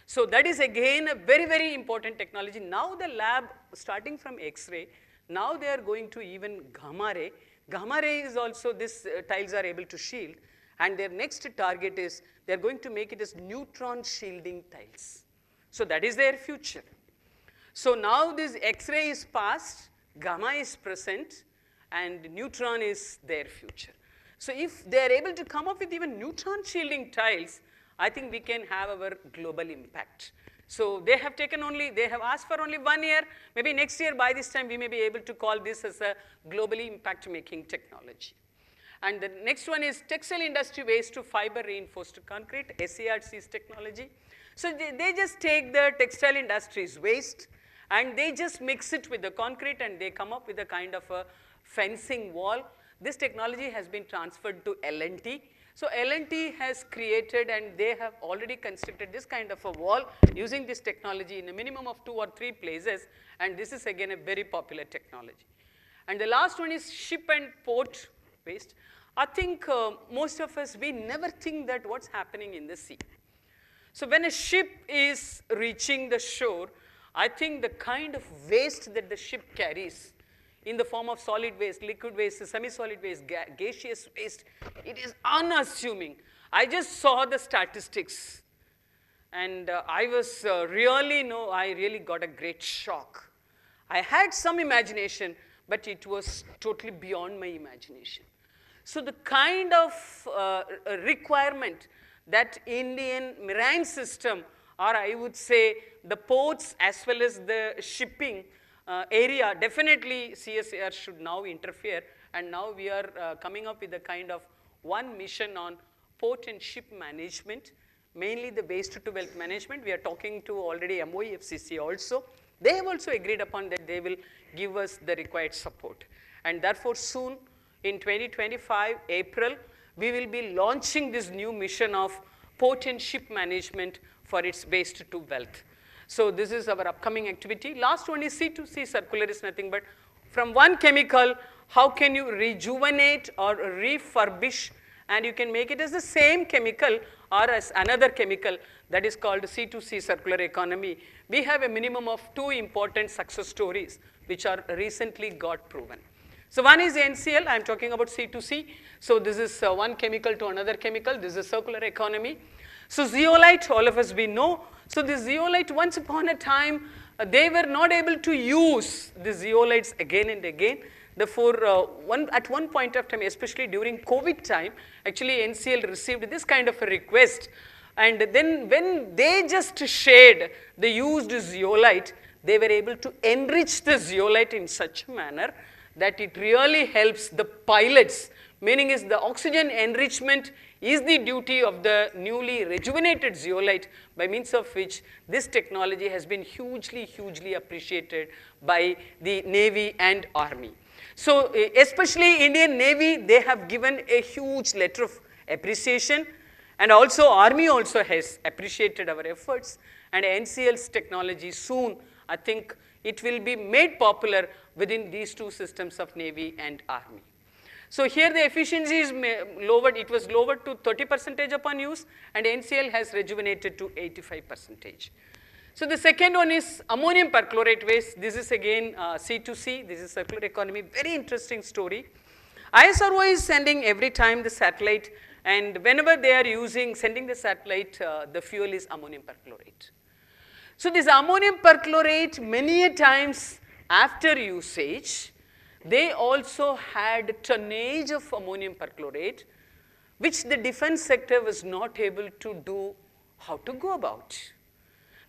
So that is again a very, very important technology. Now the lab, starting from X-ray, now they are going to even gamma ray. Gamma ray is also, this tiles are able to shield, and their next target is, they are going to make it as neutron shielding tiles. So that is their future. So now this X-ray is past, gamma is present, and neutron is their future. So if they are able to come up with even neutron shielding tiles, I think we can have our global impact. So they have taken only, they have asked for only 1 year. Maybe next year by this time we may be able to call this as a globally impact making technology. And the next one is textile industry waste to fiber reinforced concrete, SCRC's technology. So they just take the textile industry's waste and they just mix it with the concrete and they come up with a kind of a fencing wall. This technology has been transferred to L&T. So L&T has created and they have already constructed this kind of a wall using this technology in a minimum of 2 or 3 places, and this is again a very popular technology. And the last one is ship and port waste. I think most of us, we never think that what's happening in the sea. So when a ship is reaching the shore, I think the kind of waste that the ship carries in the form of solid waste, liquid waste, semi-solid waste, gaseous waste, it is unassuming. I just saw the statistics and I was I really got a great shock. I had some imagination, but it was totally beyond my imagination. So the kind of requirement that Indian marine system, or I would say the ports as well as the shipping area, definitely CSIR should now interfere, and now we are coming up with a kind of one mission on port and ship management, mainly the waste to wealth management. We are talking to already MOEFCC also. They have also agreed upon that they will give us the required support. And therefore soon in 2025, April, we will be launching this new mission of port and ship management for its waste to wealth. So this is our upcoming activity. Last one is C2C circular is nothing but from one chemical, how can you rejuvenate or refurbish, and you can make it as the same chemical or as another chemical, that is called C2C circular economy. We have a minimum of 2 important success stories which are recently got proven. So one is NCL, I am talking about C2C. So this is one chemical to another chemical, this is circular economy. So zeolite, all of us we know. So the zeolite, once upon a time, they were not able to use the zeolites again and again. Therefore, at one point of time, especially during COVID time, actually NCL received this kind of a request. And then when they just shared the used zeolite, they were able to enrich the zeolite in such a manner that it really helps the pilots, meaning is the oxygen enrichment is the duty of the newly rejuvenated zeolite, by means of which this technology has been hugely, hugely appreciated by the Navy and Army. So especially Indian Navy, they have given a huge letter of appreciation, and also Army also has appreciated our efforts, and NCL's technology soon, I think it will be made popular within these 2 systems of Navy and Army. So here the efficiency is lowered, it was lowered to 30% upon use, and NCL has rejuvenated to 85%. So the second one is ammonium perchlorate waste. This is again C2C, this is circular economy, very interesting story. ISRO is sending every time the satellite, and whenever they are sending the satellite, the fuel is ammonium perchlorate. So this ammonium perchlorate, many a times after usage, they also had tonnage of ammonium perchlorate, which the defense sector was not able to do how to go about.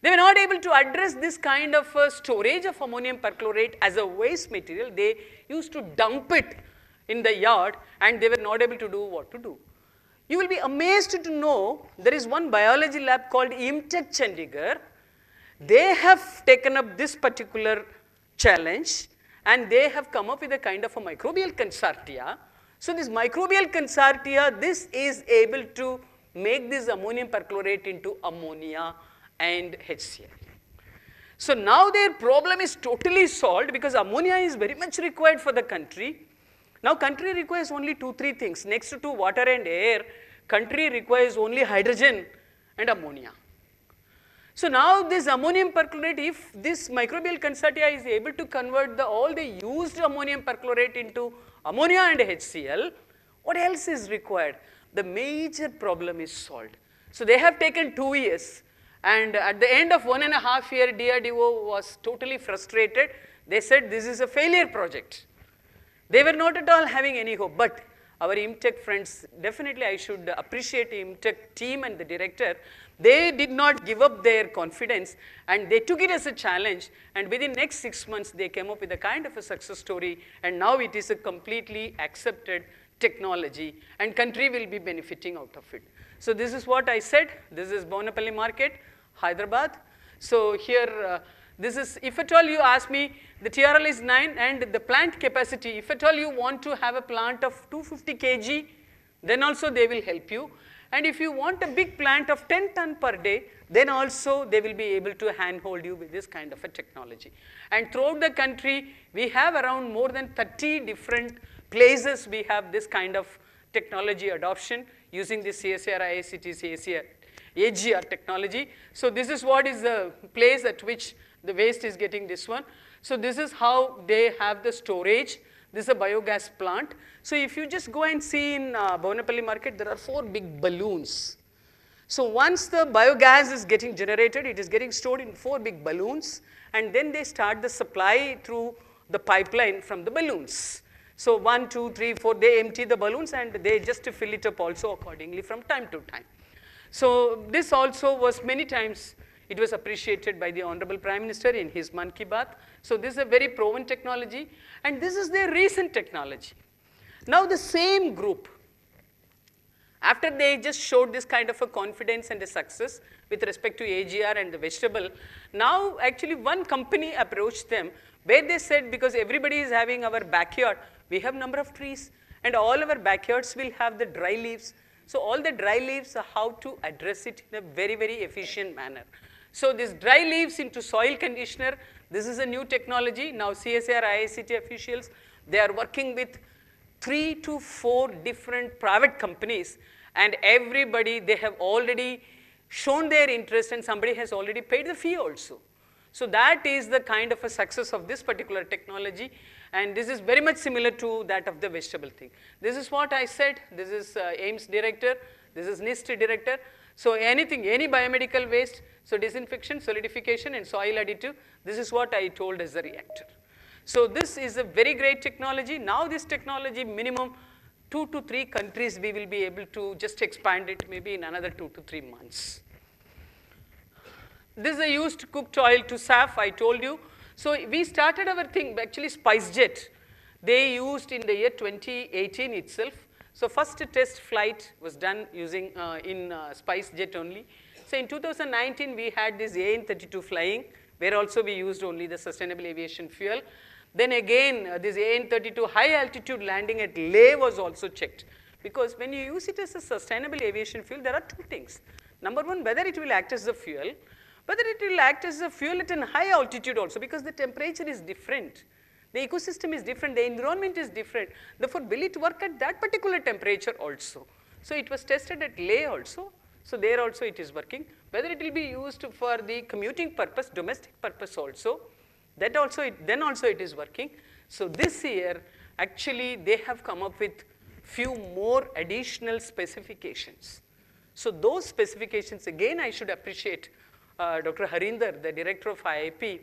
They were not able to address this kind of storage of ammonium perchlorate as a waste material. They used to dump it in the yard, and they were not able to do what to do. You will be amazed to know there is one biology lab called IMTech Chandigarh. They have taken up this particular challenge and they have come up with a kind of a microbial consortia. So this microbial consortia, this is able to make this ammonium perchlorate into ammonia and HCl. So now their problem is totally solved because ammonia is very much required for the country. Now country requires only 2-3 things. Next to water and air, country requires only hydrogen and ammonia. So now this ammonium perchlorate, if this microbial consortia is able to convert all the used ammonium perchlorate into ammonia and HCl, what else is required? The major problem is solved. So they have taken 2 years, and at the end of 1.5 years, DRDO was totally frustrated. They said this is a failure project. They were not at all having any hope, but our IMTech friends, definitely I should appreciate the IMTech team and the director. They did not give up their confidence and they took it as a challenge, and within next 6 months they came up with a kind of a success story, and now it is a completely accepted technology and country will be benefiting out of it. So this is what I said. This is Bonapalli market, Hyderabad. So here, this is, if at all you ask me, the TRL is 9 and the plant capacity, if at all you want to have a plant of 250 kg, then also they will help you. And if you want a big plant of 10 ton per day, then also they will be able to handhold you with this kind of a technology. And throughout the country, we have around more than 30 different places we have this kind of technology adoption using the CSIR, IICT, CSIR, AGR technology. So this is what is the place at which the waste is getting this one. So this is how they have the storage. This is a biogas plant. So if you just go and see in Bonapalli market, there are 4 big balloons. So once the biogas is getting generated, it is getting stored in 4 big balloons, and then they start the supply through the pipeline from the balloons. So 1, 2, 3, 4, they empty the balloons and they just fill it up also accordingly from time to time. So this also was many times, it was appreciated by the Honorable Prime Minister in his Mann Ki Baat. So this is a very proven technology, and this is their recent technology. Now the same group, after they just showed this kind of a confidence and a success with respect to AGR and the vegetable, now actually one company approached them where they said, because everybody is having our backyard, we have number of trees and all our backyards will have the dry leaves. So all the dry leaves, how to address it in a very, very efficient manner. So this dry leaves into soil conditioner, this is a new technology. Now CSIR, IICT officials, they are working with 3 to 4 different private companies, and everybody, they have already shown their interest and somebody has already paid the fee also. So that is the kind of a success of this particular technology, and this is very much similar to that of the vegetable thing. This is what I said. This is AIMS director, this is NIST director. So anything, any biomedical waste, so disinfection, solidification and soil additive, this is what I told as the reactor. So this is a very great technology. Now this technology, minimum 2 to 3 countries we will be able to just expand it maybe in another 2 to 3 months. This is a used cooked oil to SAF, I told you. So we started our thing, actually SpiceJet, they used in the year 2018 itself. So first test flight was done using in SpiceJet only. So in 2019 we had this AN32 flying, where also we used only the sustainable aviation fuel. Then again this AN32 high altitude landing at Leh was also checked, because when you use it as a sustainable aviation fuel, there are 2 things. Number one, whether it will act as a fuel, whether it will act as a fuel at a high altitude also, because the temperature is different. The ecosystem is different, the environment is different. Therefore, will it work at that particular temperature also? So it was tested at Leh also. So there also it is working. Whether it will be used for the commuting purpose, domestic purpose also, that also then also it is working. So this year, actually they have come up with few more additional specifications. So those specifications, again I should appreciate Dr. Harinder, the director of IIP,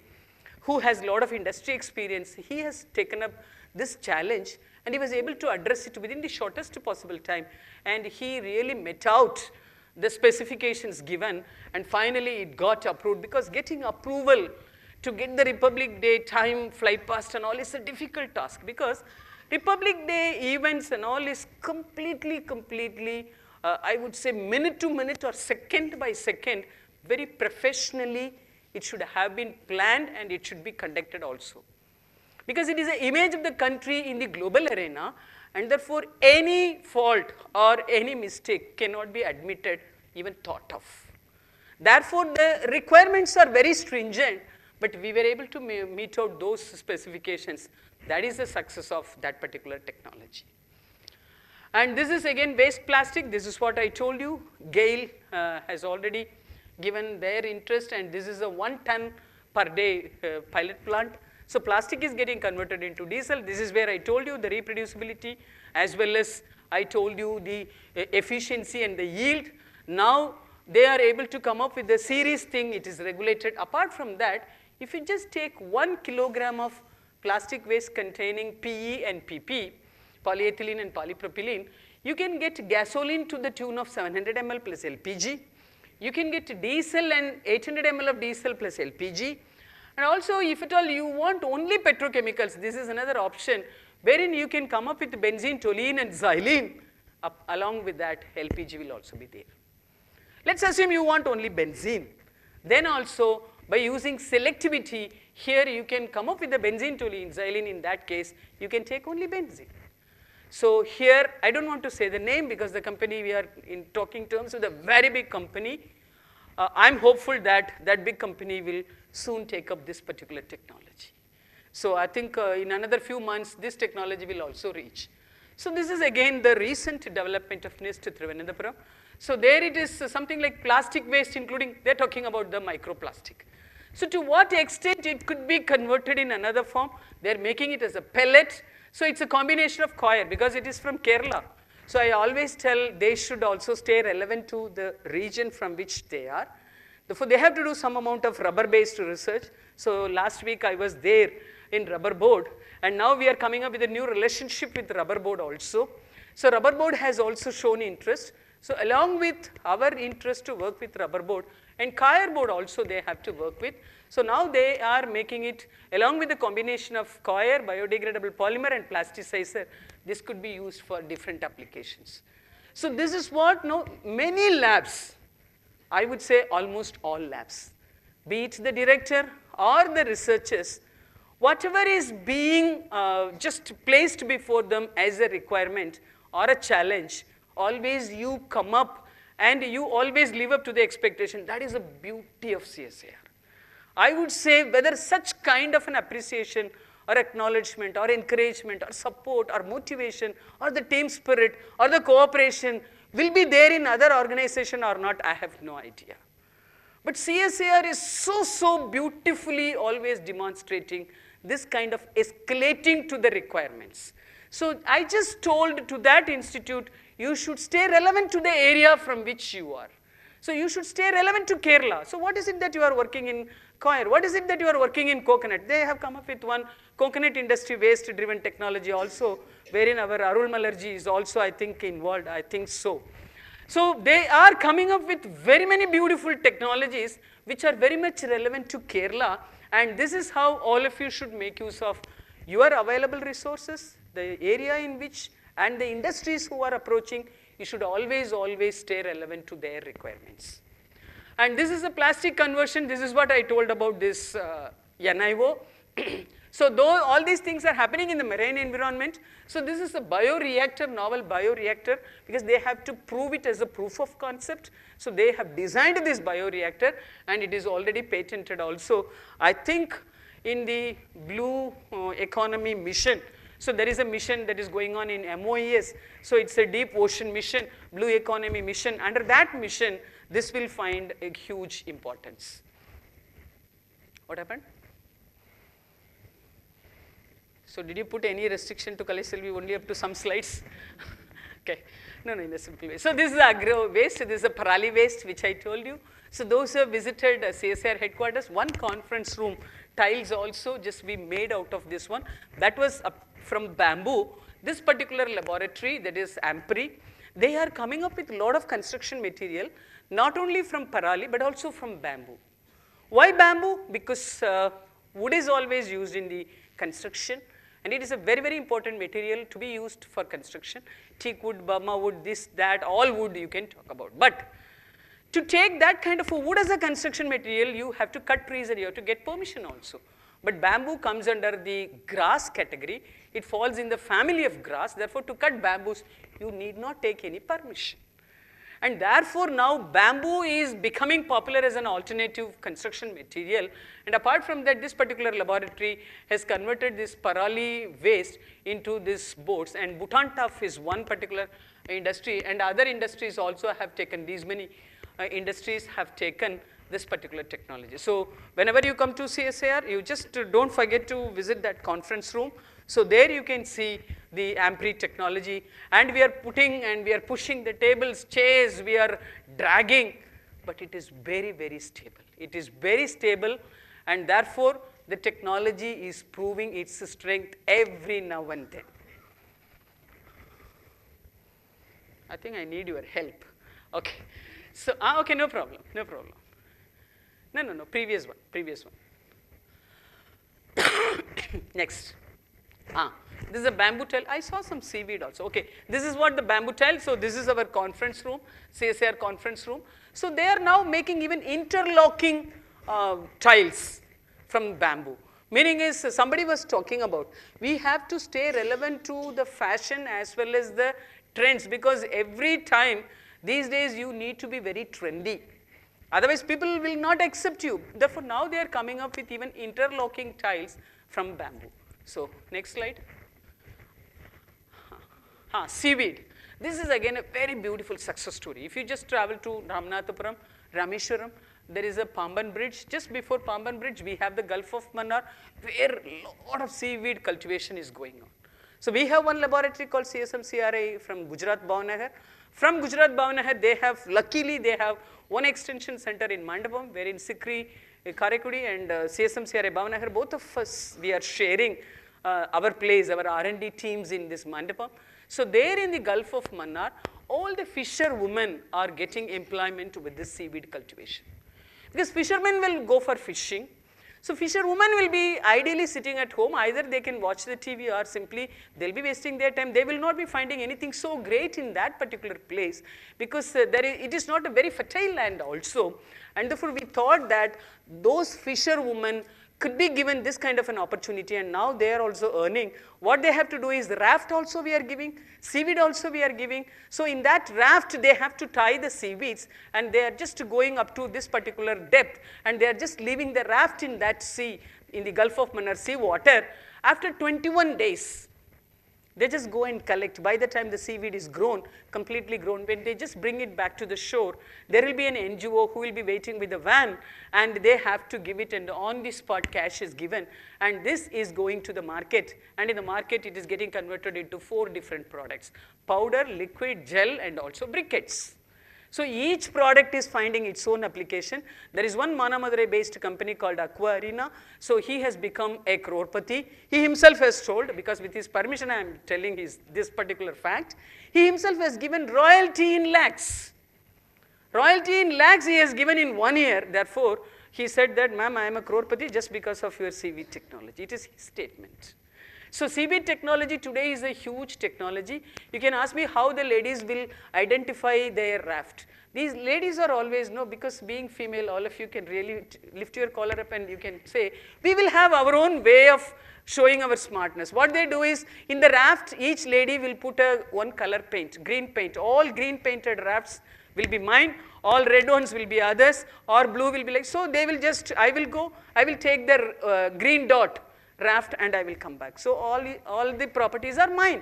who has a lot of industry experience. He has taken up this challenge and he was able to address it within the shortest possible time, and he really met out the specifications given, and finally it got approved, because getting approval to get the Republic Day time, flight past and all is a difficult task, because Republic Day events and all is completely I would say minute to minute or second by second, very professionally, it should have been planned and it should be conducted also. Because it is an image of the country in the global arena, and therefore any fault or any mistake cannot be admitted, even thought of. Therefore, the requirements are very stringent, but we were able to meet out those specifications. That is the success of that particular technology. And this is again waste plastic. This is what I told you. GAIL has already given their interest, and this is a 1 ton per day pilot plant. So plastic is getting converted into diesel. This is where I told you the reproducibility, as well as I told you the efficiency and the yield. Now they are able to come up with the series thing. It is regulated. Apart from that, if you just take 1 kilogram of plastic waste containing PE and PP, polyethylene and polypropylene, you can get gasoline to the tune of 700 ml plus LPG. You can get diesel and 800 ml of diesel plus LPG. And also, if at all you want only petrochemicals, this is another option wherein you can come up with benzene, toluene and xylene. Along with that, LPG will also be there. Let's assume you want only benzene. Then also, by using selectivity, here you can come up with the benzene, toluene, xylene. In that case, you can take only benzene. So here, I don't want to say the name because the company we are in talking terms with a very big company. I'm hopeful that that big company will soon take up this particular technology. So I think in another few months, this technology will also reach. So this is again the recent development of NIST Thiruvananthapuram. So there it is something like plastic waste, including, they're talking about the microplastic. So to what extent it could be converted in another form? They're making it as a pellet. So it's a combination of coir because it is from Kerala. So I always tell they should also stay relevant to the region from which they are. Therefore, they have to do some amount of rubber-based research. So last week I was there in rubber board, and now we are coming up with a new relationship with rubber board also. So rubber board has also shown interest. So along with our interest to work with rubber board, and coir board also they have to work with. So now they are making it along with the combination of coir, biodegradable polymer and plasticizer. This could be used for different applications. So this is what now many labs, I would say almost all labs, be it the director or the researchers, whatever is being just placed before them as a requirement or a challenge, always you come up and you always live up to the expectation. That is the beauty of CSIR. I would say whether such kind of an appreciation or acknowledgement or encouragement or support or motivation or the team spirit or the cooperation will be there in other organization or not, I have no idea. But CSIR is so beautifully always demonstrating this kind of escalating to the requirements. So I just told to that institute, you should stay relevant to the area from which you are. So you should stay relevant to Kerala. So what is it that you are working in coir? What is it that you are working in coconut? They have come up with one coconut industry waste driven technology also, wherein our Arul Malarji is also, I think, involved. I think so. So they are coming up with very many beautiful technologies which are very much relevant to Kerala, and this is how all of you should make use of your available resources, the area in which, and the industries who are approaching. You should always stay relevant to their requirements. And this is a plastic conversion. This is what I told about this NIO. So though all these things are happening in the marine environment, so this is a bioreactor, novel bioreactor, because they have to prove it as a proof of concept. So they have designed this bioreactor, and it is already patented also. I think in the blue economy mission. So there is a mission that is going on in MOES. So it's a deep ocean mission, blue economy mission. Under that mission, this will find a huge importance. What happened? So did you put any restriction to Kalaiselvi only up to some slides? Okay, no, in a simple way. So this is agro waste, this is a parali waste which I told you. So those who have visited CSIR headquarters, one conference room, tiles also just be made out of this one. That was from bamboo. This particular laboratory, that is AMPRI, they are coming up with a lot of construction material, not only from parali, but also from bamboo. Why bamboo? Because wood is always used in the construction. And it is a very, very important material to be used for construction. Teak wood, Burma wood, this, that, all wood you can talk about. But to take that kind of a wood as a construction material, you have to cut trees and you have to get permission also. But bamboo comes under the grass category. It falls in the family of grass. Therefore, to cut bamboos, you need not take any permission. And therefore, now bamboo is becoming popular as an alternative construction material. And apart from that, this particular laboratory has converted this parali waste into these boards. And Bhutan tuff is one particular industry, and other industries also have taken, these many industries have taken this particular technology. So whenever you come to CSIR, you just don't forget to visit that conference room. So there you can see the Ampere technology, and we are putting and we are pushing the tables, chairs, we are dragging, but it is very, very stable. It is very stable, and therefore the technology is proving its strength every now and then. I think I need your help. Okay. So, okay, no problem, no problem. No, previous one. Next. This is a bamboo tile. I saw some seaweed also. Okay, this is what the bamboo tile. So this is our conference room, CSIR conference room. So they are now making even interlocking tiles from bamboo. Meaning is, somebody was talking about, we have to stay relevant to the fashion as well as the trends, because every time these days you need to be very trendy. Otherwise people will not accept you. Therefore now they are coming up with even interlocking tiles from bamboo. So next slide. Seaweed. This is again a very beautiful success story. If you just travel to Ramanathapuram, Rameshwaram, there is a Pamban bridge. Just before Pamban bridge, we have the Gulf of Mannar, where a lot of seaweed cultivation is going on. So we have one laboratory called CSIR-CLRI from Gujarat Bhavnagar. From Gujarat Bhavnagar, they have, luckily they have one extension center in Mandapam, where in Sikri, Karakudi and CSIR-CLRI Bhavnagar, both of us, we are sharing our place, our R&D teams in this Mandapam. So there in the Gulf of Mannar, all the fisherwomen are getting employment with this seaweed cultivation. Because fishermen will go for fishing. So fisherwomen will be ideally sitting at home. Either they can watch the TV or simply they'll be wasting their time. They will not be finding anything so great in that particular place, because it is not a very fertile land also. And therefore we thought that those fisherwomen could be given this kind of an opportunity, and now they are also earning. What they have to do is the raft also we are giving, seaweed also we are giving. So in that raft they have to tie the seaweeds, and they are just going up to this particular depth, and they are just leaving the raft in that sea, in the Gulf of Mannar sea water. After 21 days, they just go and collect. By the time the seaweed is grown, completely grown, when they just bring it back to the shore, there will be an NGO who will be waiting with a van, and they have to give it, and on the spot cash is given, and this is going to the market, and in the market it is getting converted into 4 different products: powder, liquid, gel, and also briquettes. So each product is finding its own application. There is one Manamadurai based company called Aqua Arena. So he has become a crorepati. He himself has told, because with his permission I am telling this particular fact, he himself has given royalty in lakhs. Royalty in lakhs he has given in 1 year. Therefore, he said that, ma'am, I am a crorepati just because of your seaweed technology. It is his statement. So seaweed technology today is a huge technology. You can ask me how the ladies will identify their raft. These ladies are always, no, because being female, all of you can really lift your collar up and you can say, we will have our own way of showing our smartness. What they do is, in the raft, each lady will put one color paint, green paint. All green painted rafts will be mine, all red ones will be others, or blue will be like, so they will just, I will take the green dot raft and I will come back. So all the properties are mine.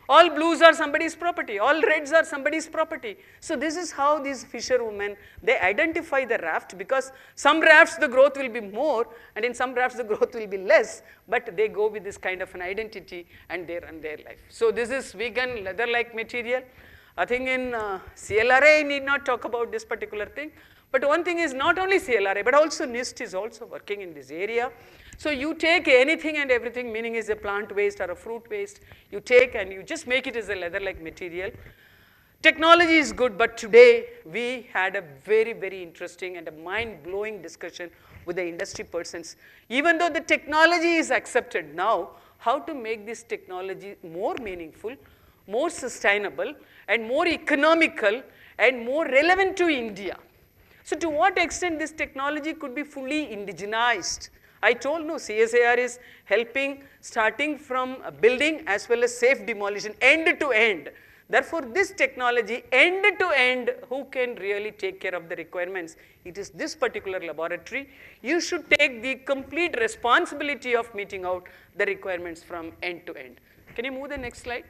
All blues are somebody's property. All reds are somebody's property. So this is how these fisherwomen, they identify the raft, because some rafts the growth will be more and in some rafts the growth will be less, but they go with this kind of an identity and they run their life. So this is vegan leather-like material. I think in CLRI I need not talk about this particular thing. But one thing is, not only CLRI, but also NIST is also working in this area. So you take anything and everything, meaning is a plant waste or a fruit waste, you take and you just make it as a leather-like material. Technology is good, but today we had a very, very interesting and a mind-blowing discussion with the industry persons. Even though the technology is accepted now, how to make this technology more meaningful, more sustainable, and more economical, and more relevant to India. So to what extent this technology could be fully indigenized? I told no, CSIR is helping starting from building as well as safe demolition, end to end. Therefore, this technology, end to end, who can really take care of the requirements? It is this particular laboratory. You should take the complete responsibility of meeting out the requirements from end to end. Can you move the next slide?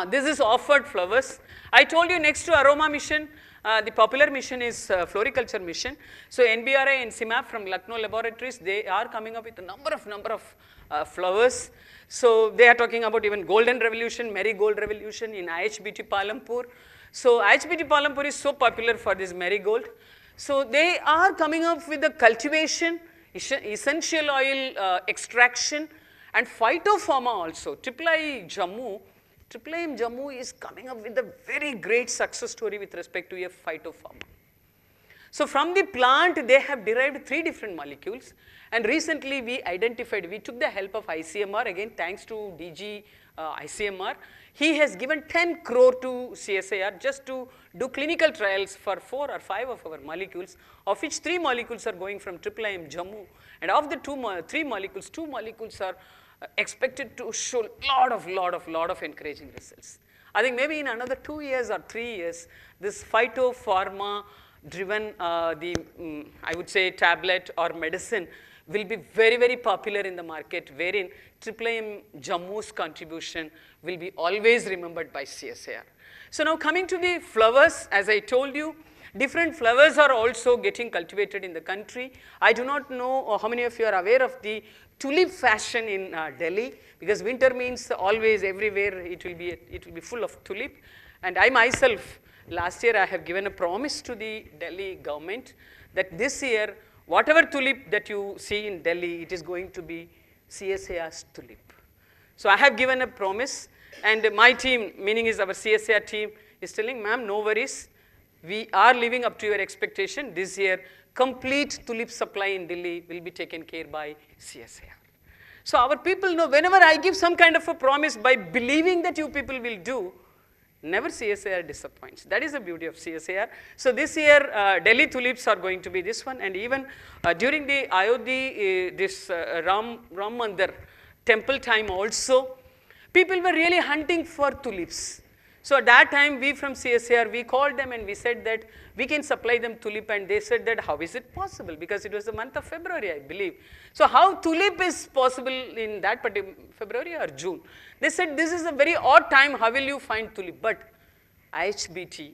This is offered flowers. I told you next to aroma mission, the popular mission is floriculture mission. So NBRI and CIMAP from Lucknow laboratories, they are coming up with a number of flowers. So they are talking about even golden revolution, marigold revolution in IHBT Palampur. So IHBT Palampur is so popular for this marigold. So they are coming up with the cultivation, essential oil extraction, and phytopharma also. IIIM Jammu is coming up with a very great success story with respect to a phytopharma. So from the plant, they have derived 3 different molecules. And recently we identified, we took the help of ICMR, again thanks to DG ICMR. He has given 10 crore to CSIR just to do clinical trials for 4 or 5 of our molecules, of which 3 molecules are going from IIIM Jammu. And of the 3 molecules, 2 molecules are expected to show lot of encouraging results. I think maybe in another 2 years or 3 years, this phytopharma driven, I would say tablet or medicine will be very, very popular in the market, wherein IIIM Jammu's contribution will be always remembered by CSIR. So now coming to the flowers, as I told you, different flowers are also getting cultivated in the country. I do not know how many of you are aware of the tulip fashion in Delhi, because winter means always everywhere it will be full of tulip. And I myself, last year I have given a promise to the Delhi government that this year, whatever tulip that you see in Delhi, it is going to be CSIR's tulip. So I have given a promise, and my team, meaning is our CSIR team, is telling, ma'am, no worries. We are living up to your expectation. This year, complete tulip supply in Delhi will be taken care by CSIR. So our people know, whenever I give some kind of a promise by believing that you people will do, never CSIR disappoints. That is the beauty of CSIR. So this year, Delhi tulips are going to be this one, and even during the Ayodhya, this Ram Mandir temple time also, people were really hunting for tulips. So at that time, we from CSIR, we called them and we said that we can supply them tulip, and they said that how is it possible? Because it was the month of February, I believe. So how tulip is possible in that particular February or June? They said this is a very odd time, how will you find tulip? But IHBT,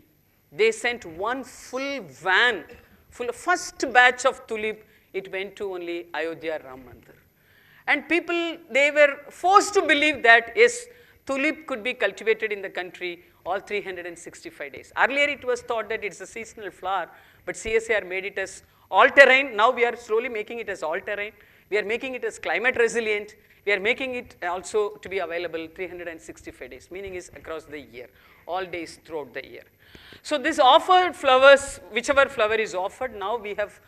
they sent one full van, first batch of tulip, it went to only Ayodhya Ram Mandir. And people, they were forced to believe that, yes, tulip could be cultivated in the country all 365 days. Earlier it was thought that it's a seasonal flower, but CSIR made it as all-terrain. Now we are slowly making it as all-terrain. We are making it as climate resilient. We are making it also to be available 365 days, meaning is across the year, all days throughout the year. So this offered flowers, whichever flower is offered, now we have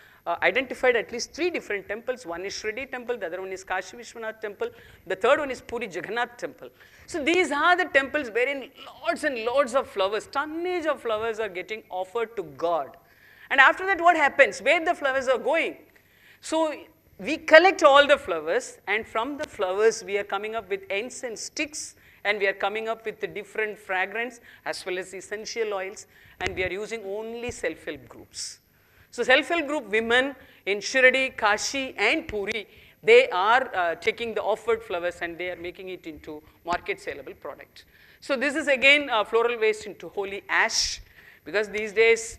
identified at least 3 different temples. One is Shirdi temple, the other one is Kashi Vishwanath temple, the third one is Puri Jagannath temple. So these are the temples wherein lots and lots of flowers, tonnage of flowers are getting offered to God. And after that, what happens? Where the flowers are going? So we collect all the flowers, and from the flowers we are coming up with incense sticks, and we are coming up with the different fragrance as well as essential oils, and we are using only self-help groups. So self-help group women in Shirdi, Kashi and Puri, they are taking the offered flowers and they are making it into market saleable product. So this is again floral waste into holy ash, because these days,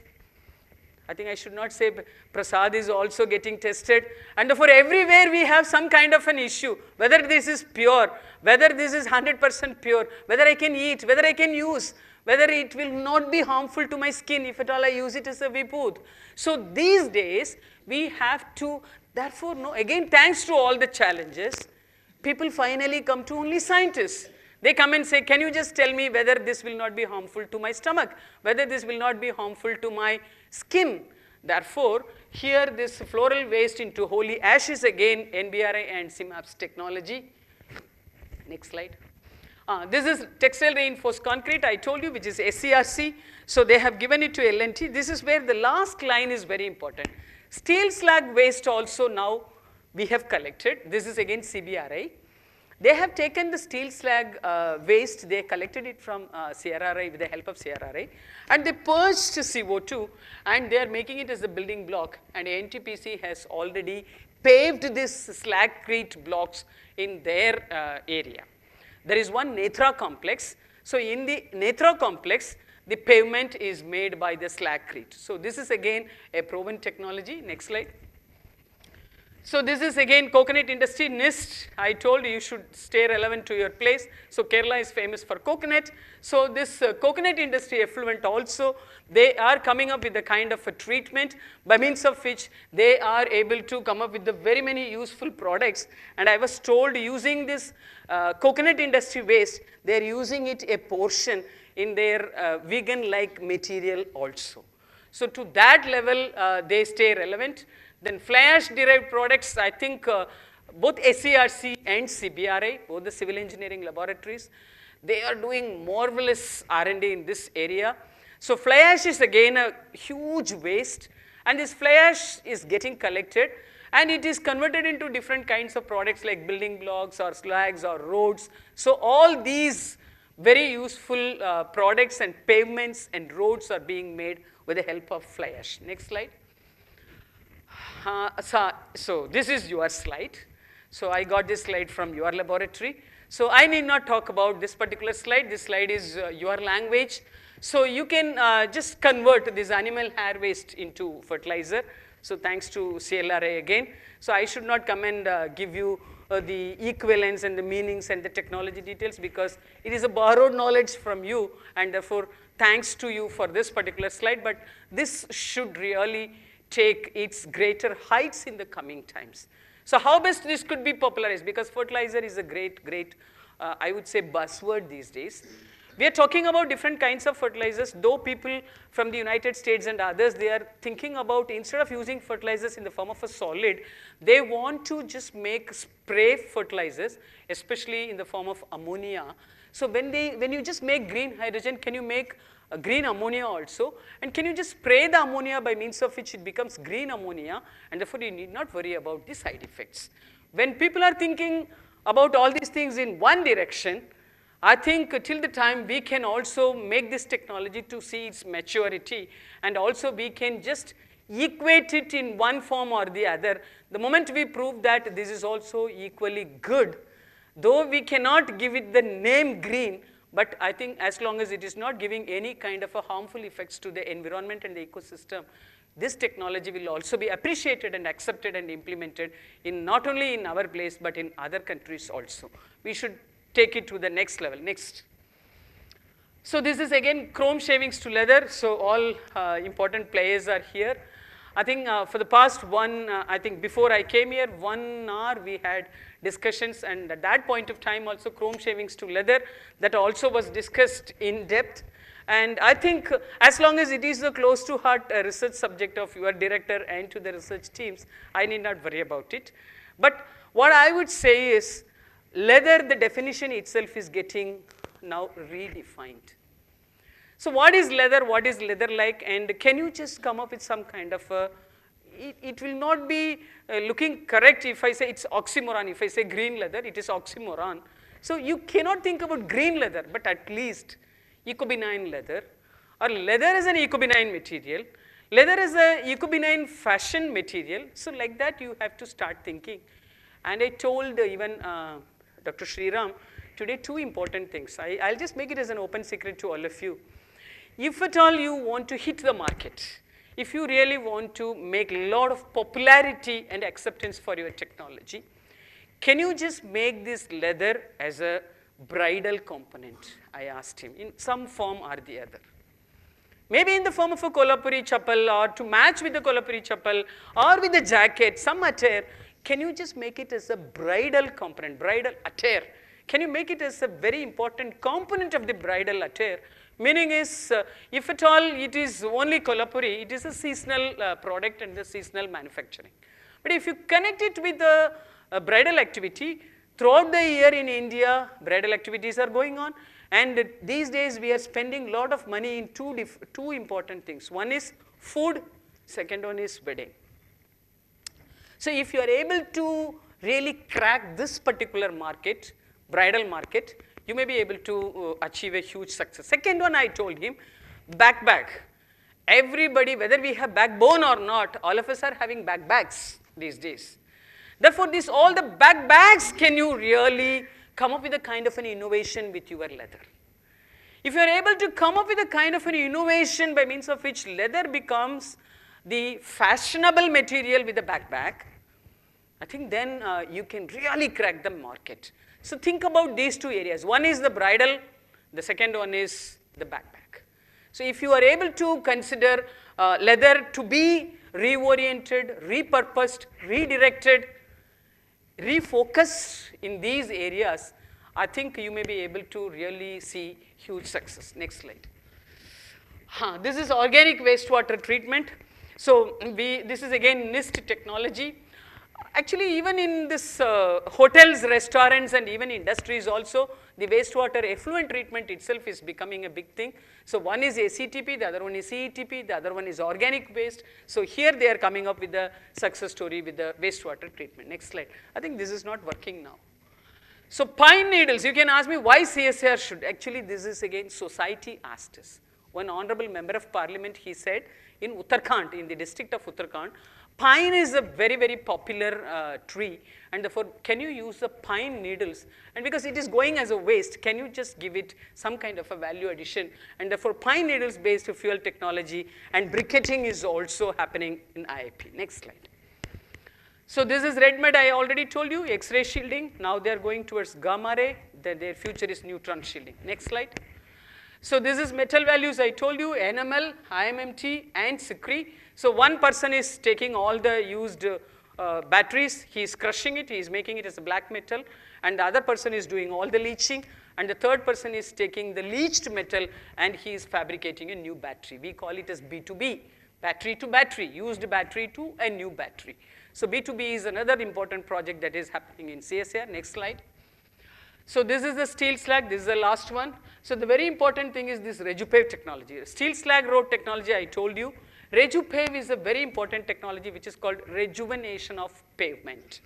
I think I should not say prasad is also getting tested, and therefore everywhere we have some kind of an issue, whether this is pure, whether this is 100% pure, whether I can eat, whether I can use, whether it will not be harmful to my skin if at all I use it as a vibhut. So these days we have to, therefore, no, again thanks to all the challenges, people finally come to only scientists. They come and say, can you just tell me whether this will not be harmful to my stomach, whether this will not be harmful to my skin. Therefore, here this floral waste into holy ash is again NBRI and SIMAPS technology. Next slide. This is textile reinforced concrete, I told you, which is SCRC. So they have given it to L&T. This is where the last line is very important. Steel slag waste also now we have collected. This is again CBRI. They have taken the steel slag waste, they collected it from CRRI with the help of CRRI, and they purged CO2, and they are making it as a building block, and NTPC has already paved this slagcrete blocks in their area. There is one Netra complex. So in the Netra complex, the pavement is made by the slagcrete. So this is again a proven technology. Next slide. So this is again coconut industry, NIST. I told you should stay relevant to your place. So Kerala is famous for coconut. So this coconut industry effluent also, they are coming up with a kind of a treatment by means of which they are able to come up with the very many useful products. And I was told using this coconut industry waste, they are using it a portion in their vegan-like material also. So to that level, they stay relevant. Then fly ash derived products, I think both SCRC and CBRI, both the civil engineering laboratories, they are doing marvelous R&D in this area. So fly ash is again a huge waste, and this fly ash is getting collected, and it is converted into different kinds of products like building blocks or slags or roads. So all these very useful products and pavements and roads are being made with the help of fly ash. Next slide. So this is your slide. So I got this slide from your laboratory. So I need not talk about this particular slide. This slide is your language. So you can just convert this animal hair waste into fertilizer. So thanks to CLRI again. So I should not come and give you the equivalence and the meanings and the technology details, because it is a borrowed knowledge from you, and therefore thanks to you for this particular slide. But this should really take its greater heights in the coming times. So how best this could be popularized, because fertilizer is a great, I would say, buzzword these days. We are talking about different kinds of fertilizers, though people from the United States and others, they are thinking about, instead of using fertilizers in the form of a solid, they want to just make spray fertilizers, especially in the form of ammonia. So when you just make green hydrogen, can you make green ammonia also, and can you just spray the ammonia by means of which it becomes green ammonia, and therefore you need not worry about the side effects. When people are thinking about all these things in one direction, I think till the time we can also make this technology to see its maturity, and also we can just equate it in one form or the other. The moment we prove that this is also equally good, though we cannot give it the name green, but I think as long as it is not giving any kind of a harmful effects to the environment and the ecosystem, this technology will also be appreciated and accepted and implemented in not only in our place, but in other countries also. We should take it to the next level. Next. So this is again chrome shavings to leather. So all important players are here. I think for the past I think before I came here, 1 hour we had discussions, and at that point of time also chrome shavings to leather, that also was discussed in depth. And I think as long as it is a close to heart research subject of your director and to the research teams, I need not worry about it. But what I would say is, leather, the definition itself is getting now redefined. So what is leather like, and can you just come up with some kind of a, it will not be looking correct if I say it's oxymoron. If I say green leather, it is oxymoron. So you cannot think about green leather, but at least eco-benign leather, or leather as an eco-benign material, leather as a eco-benign fashion material. So like that you have to start thinking. And I told even Dr. Sriram today 2 important things. I'll just make it as an open secret to all of you. If at all you want to hit the market, if you really want to make a lot of popularity and acceptance for your technology, can you just make this leather as a bridal component? I asked him, in some form or the other. Maybe in the form of a Kolhapuri chappal, or to match with the Kolhapuri chappal, or with the jacket, some attire. Can you just make it as a bridal component, bridal attire? can you make it as a very important component of the bridal attire? Meaning is, if at all it is only Kolhapuri, it is a seasonal product and the seasonal manufacturing. But if you connect it with the bridal activity, throughout the year in India, bridal activities are going on, and these days we are spending a lot of money in two important things. One is food, second one is wedding. So if you are able to really crack this particular market, bridal market, you may be able to achieve a huge success. Second one, I told him, backpack. Everybody, whether we have backbone or not, all of us are having backpacks these days. Therefore, all the backpacks, can you really come up with a kind of an innovation with your leather? If you are able to come up with a kind of an innovation by means of which leather becomes the fashionable material with the backpack, I think then you can really crack the market. So think about these two areas. One is the bridal, the second one is the backpack. So if you are able to consider leather to be reoriented, repurposed, redirected, refocused in these areas, I think you may be able to really see huge success. Next slide. This is organic wastewater treatment. So this is again NIST technology. Actually, even in this hotels, restaurants, and even industries also, the wastewater effluent treatment itself is becoming a big thing. So one is ACTP, the other one is CETP, the other one is organic waste. So here they are coming up with the success story with the wastewater treatment. Next slide. I think this is not working now. So pine needles, you can ask me why CSIR should. Actually, this is again society asked us. One honorable member of parliament, he said, in Uttarakhand, in the district of Uttarakhand, pine is a very, very popular tree, and therefore, can you use the pine needles? And because it is going as a waste, can you just give it some kind of a value addition? And therefore, pine needles based fuel technology and briquetting is also happening in IIP. Next slide. So this is red mud, I already told you, X-ray shielding. Now they are going towards gamma ray, their future is neutron shielding. Next slide. So this is metal values, I told you, NML, IMMT, and CLRI. So one person is taking all the used batteries, he is crushing it, he is making it as a black metal, and the other person is doing all the leaching, and the third person is taking the leached metal and he is fabricating a new battery. We call it as B2B, battery to battery, used battery to a new battery. So B2B is another important project that is happening in CSIR. Next slide. So this is the steel slag, this is the last one. So the very important thing is this RejuPave technology. Steel slag road technology, I told you. RejuPave is a very important technology which is called rejuvenation of pavement.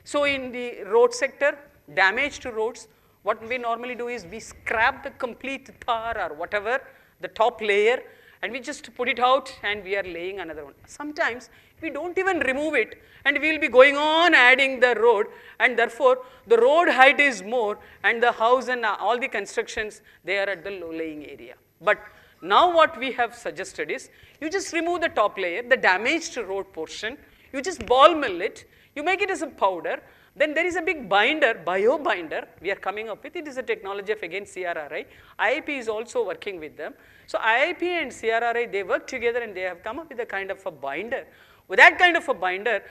So in the road sector, damage to roads, what we normally do is we scrap the complete tar or whatever, the top layer, and we just put it out and we are laying another one. Sometimes we don't even remove it and we will be going on adding the road, and therefore the road height is more and the house and all the constructions, they are at the low laying area. But now what we have suggested is you just remove the top layer, the damaged road portion, you just ball mill it, you make it as a powder. Then there is a big binder, bio binder, we are coming up with. It is a technology of again CRRI. IIP is also working with them. So IIP and CRRI, they work together and they have come up with a kind of a binder. With that kind of a binder,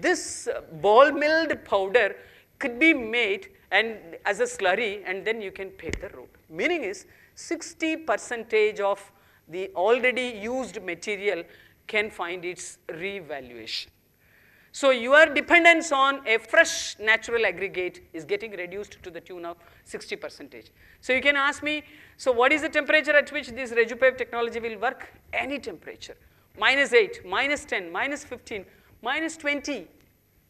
this ball milled powder could be made and as a slurry, and then you can pave the road. Meaning is 60% of the already used material can find its revaluation. So your dependence on a fresh natural aggregate is getting reduced to the tune of 60%. So you can ask me, so what is the temperature at which this RejuPave technology will work? Any temperature, -8, -10, -15, -20.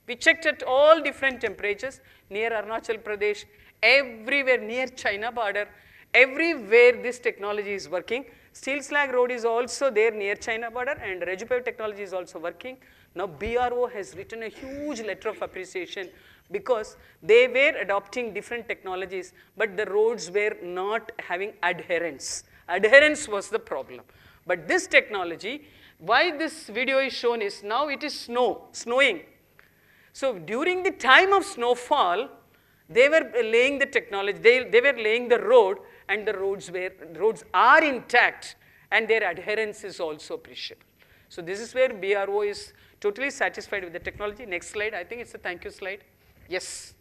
We checked at all different temperatures near Arunachal Pradesh, everywhere near China border, everywhere this technology is working. Steel slag road is also there near China border, and RejuPave technology is also working. Now BRO has written a huge letter of appreciation because they were adopting different technologies, but the roads were not having adherence. Adherence was the problem. But this technology, why this video is shown is now it is snowing. So during the time of snowfall, they were laying the technology, they were laying the road, and the roads are intact and their adherence is also appreciable. So this is where BRO is totally satisfied with the technology. Next slide, I think it's a thank you slide. Yes.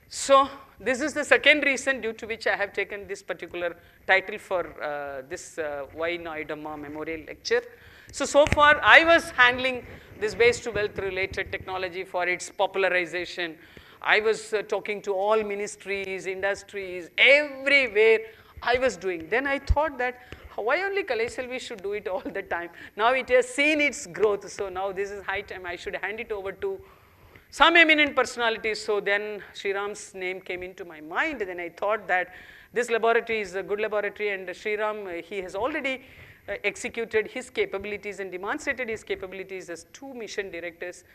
So this is the second reason due to which I have taken this particular title for this Y. Nayudamma Memorial Lecture. So far I was handling this waste to wealth related technology for its popularization. I was talking to all ministries, industries, everywhere I was doing. Then I thought that why only Kalaiselvi should do it all the time? Now it has seen its growth, so now this is high time I should hand it over to some eminent personalities. So then Sriram's name came into my mind. Then I thought that this laboratory is a good laboratory, and Sriram, he has already executed his capabilities and demonstrated his capabilities as two mission directors,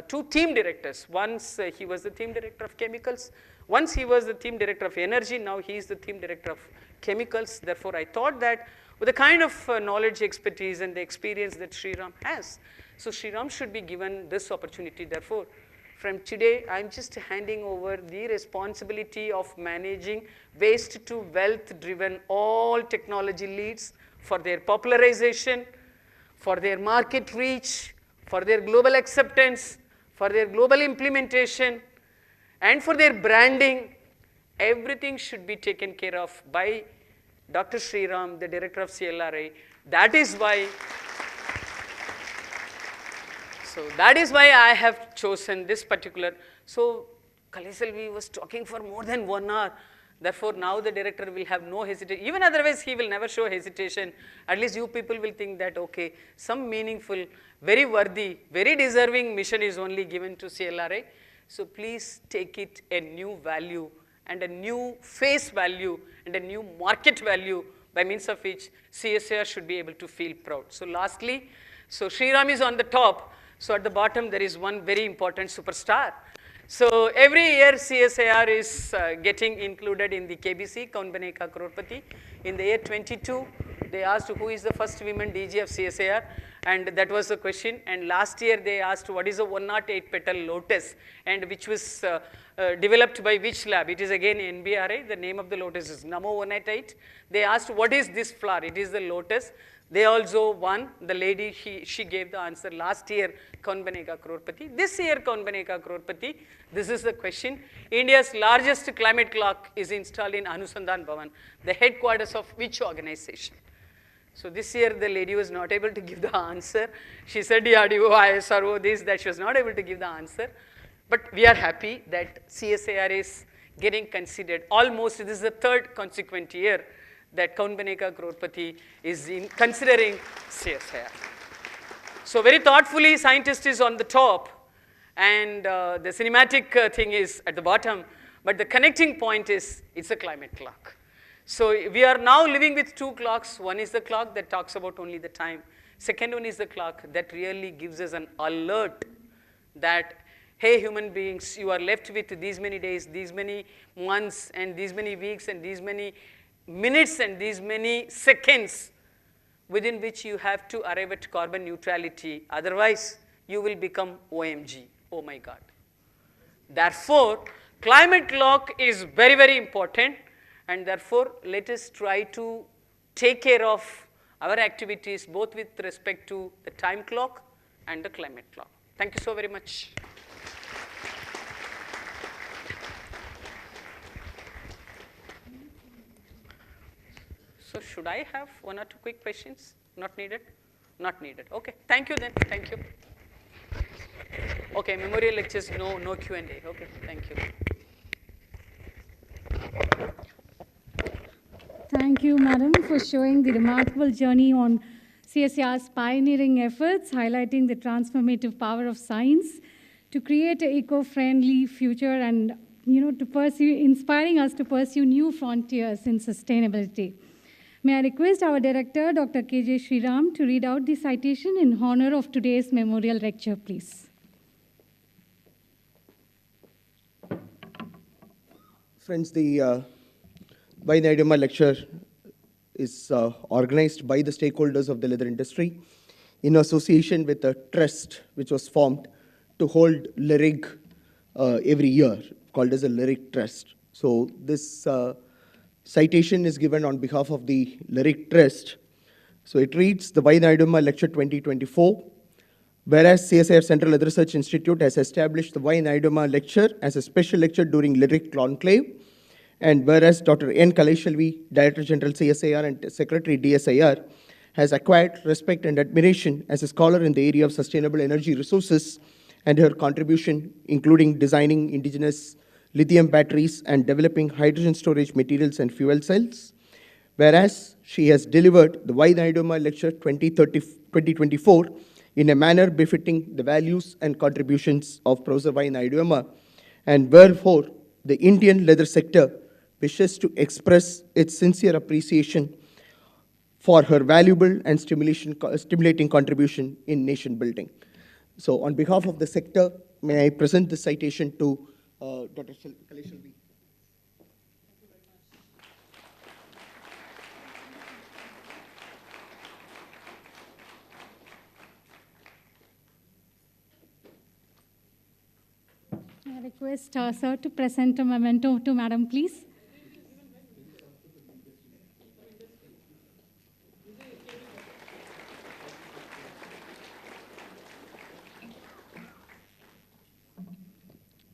two team directors. Once he was the team director of chemicals, once he was the team director of energy, now he is the team director of chemicals. Therefore, I thought that with the kind of knowledge, expertise, and the experience that Sriram has, so Sriram should be given this opportunity. Therefore, from today, I'm just handing over the responsibility of managing waste to wealth driven all technology leads for their popularization, for their market reach, for their global acceptance, for their global implementation, and for their branding. Everything should be taken care of by Dr. Sriram, the director of CLRI. That is why I have chosen this particular. So Kalaiselvi was talking for more than 1 hour. Therefore, now the director will have no hesitation. Even otherwise, he will never show hesitation. At least you people will think that, okay, some meaningful, very worthy, very deserving mission is only given to CLRI. So please take it a new value and a new face value and a new market value by means of which CSIR should be able to feel proud. So lastly, so Sriram is on the top. So at the bottom, there is one very important superstar. So every year, CSIR is getting included in the KBC, Kaun Baneka Crorepati. In the year 22, they asked who is the first women DG of CSIR, and that was the question. And last year, they asked what is a 108 petal lotus, and which was developed by which lab? It is again NBRI. The name of the lotus is Namo 188. They asked what is this flower? It is the lotus. They also won. The lady, she gave the answer last year, Kaun Baneka Crorepati. This year, Kaun Baneka Crorepati. This is the question. India's largest climate clock is installed in Anusandhan Bhavan, the headquarters of which organization? So this year, the lady was not able to give the answer. She said DRDO, ISRO, this, that. She was not able to give the answer. But we are happy that CSIR is getting considered. Almost, this is the third consequent year that Kaun Baneka Crorepati is considering CSIR. So very thoughtfully, scientist is on the top, and the cinematic thing is at the bottom, but the connecting point is it's a climate clock. So we are now living with two clocks. One is the clock that talks about only the time. Second one is the clock that really gives us an alert that, hey, human beings, you are left with these many days, these many months, and these many weeks, and these many minutes, and these many seconds within which you have to arrive at carbon neutrality. Otherwise, you will become OMG. Oh my God. Therefore, climate clock is very, very important, and therefore, let us try to take care of our activities both with respect to the time clock and the climate clock. Thank you so very much. So should I have one or two quick questions? Not needed? Not needed. Okay. Thank you then. Thank you. Okay. Memorial lectures, no Q&A. Okay. Thank you. Thank you, madam, for showing the remarkable journey on CSIR's pioneering efforts, highlighting the transformative power of science to create an eco-friendly future and, to pursue, inspiring us to pursue new frontiers in sustainability. May I request our director, Dr. K.J. Sriram, to read out the citation in honor of today's memorial lecture, please. Friends, the Y. Nayudamma Lecture is organized by the stakeholders of the leather industry in association with a trust which was formed to hold lyric every year, called as a lyric trust. So this citation is given on behalf of the lyric trust. So it reads, the Y. Nayudamma Lecture 2024 Whereas CSIR Central Leather Research Institute has established the Y. Nayudamma Lecture as a special lecture during Lyric Conclave, and whereas Dr. N. Kalaiselvi, Director General CSIR and Secretary DSIR, has acquired respect and admiration as a scholar in the area of sustainable energy resources, and her contribution, including designing indigenous lithium batteries and developing hydrogen storage materials and fuel cells. Whereas she has delivered the Y. Nayudamma Lecture 2024 in a manner befitting the values and contributions of Professor Y. Nayudamma, and wherefore the Indian leather sector wishes to express its sincere appreciation for her valuable and stimulating contribution in nation building. So on behalf of the sector, may I present this citation to Dr. Kalaiselvi. I request sir to present a memento to Madam, please.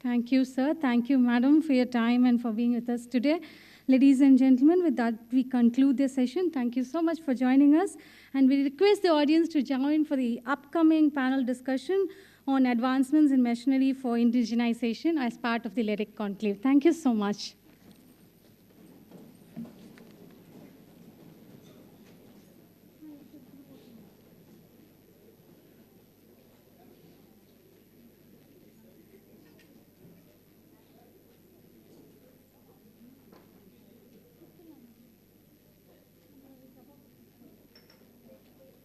Thank you, sir. Thank you, Madam, for your time and for being with us today. Ladies and gentlemen, with that, we conclude this session. Thank you so much for joining us. And we request the audience to join for the upcoming panel discussion on advancements in machinery for indigenization as part of the Lyric Conclave. Thank you so much.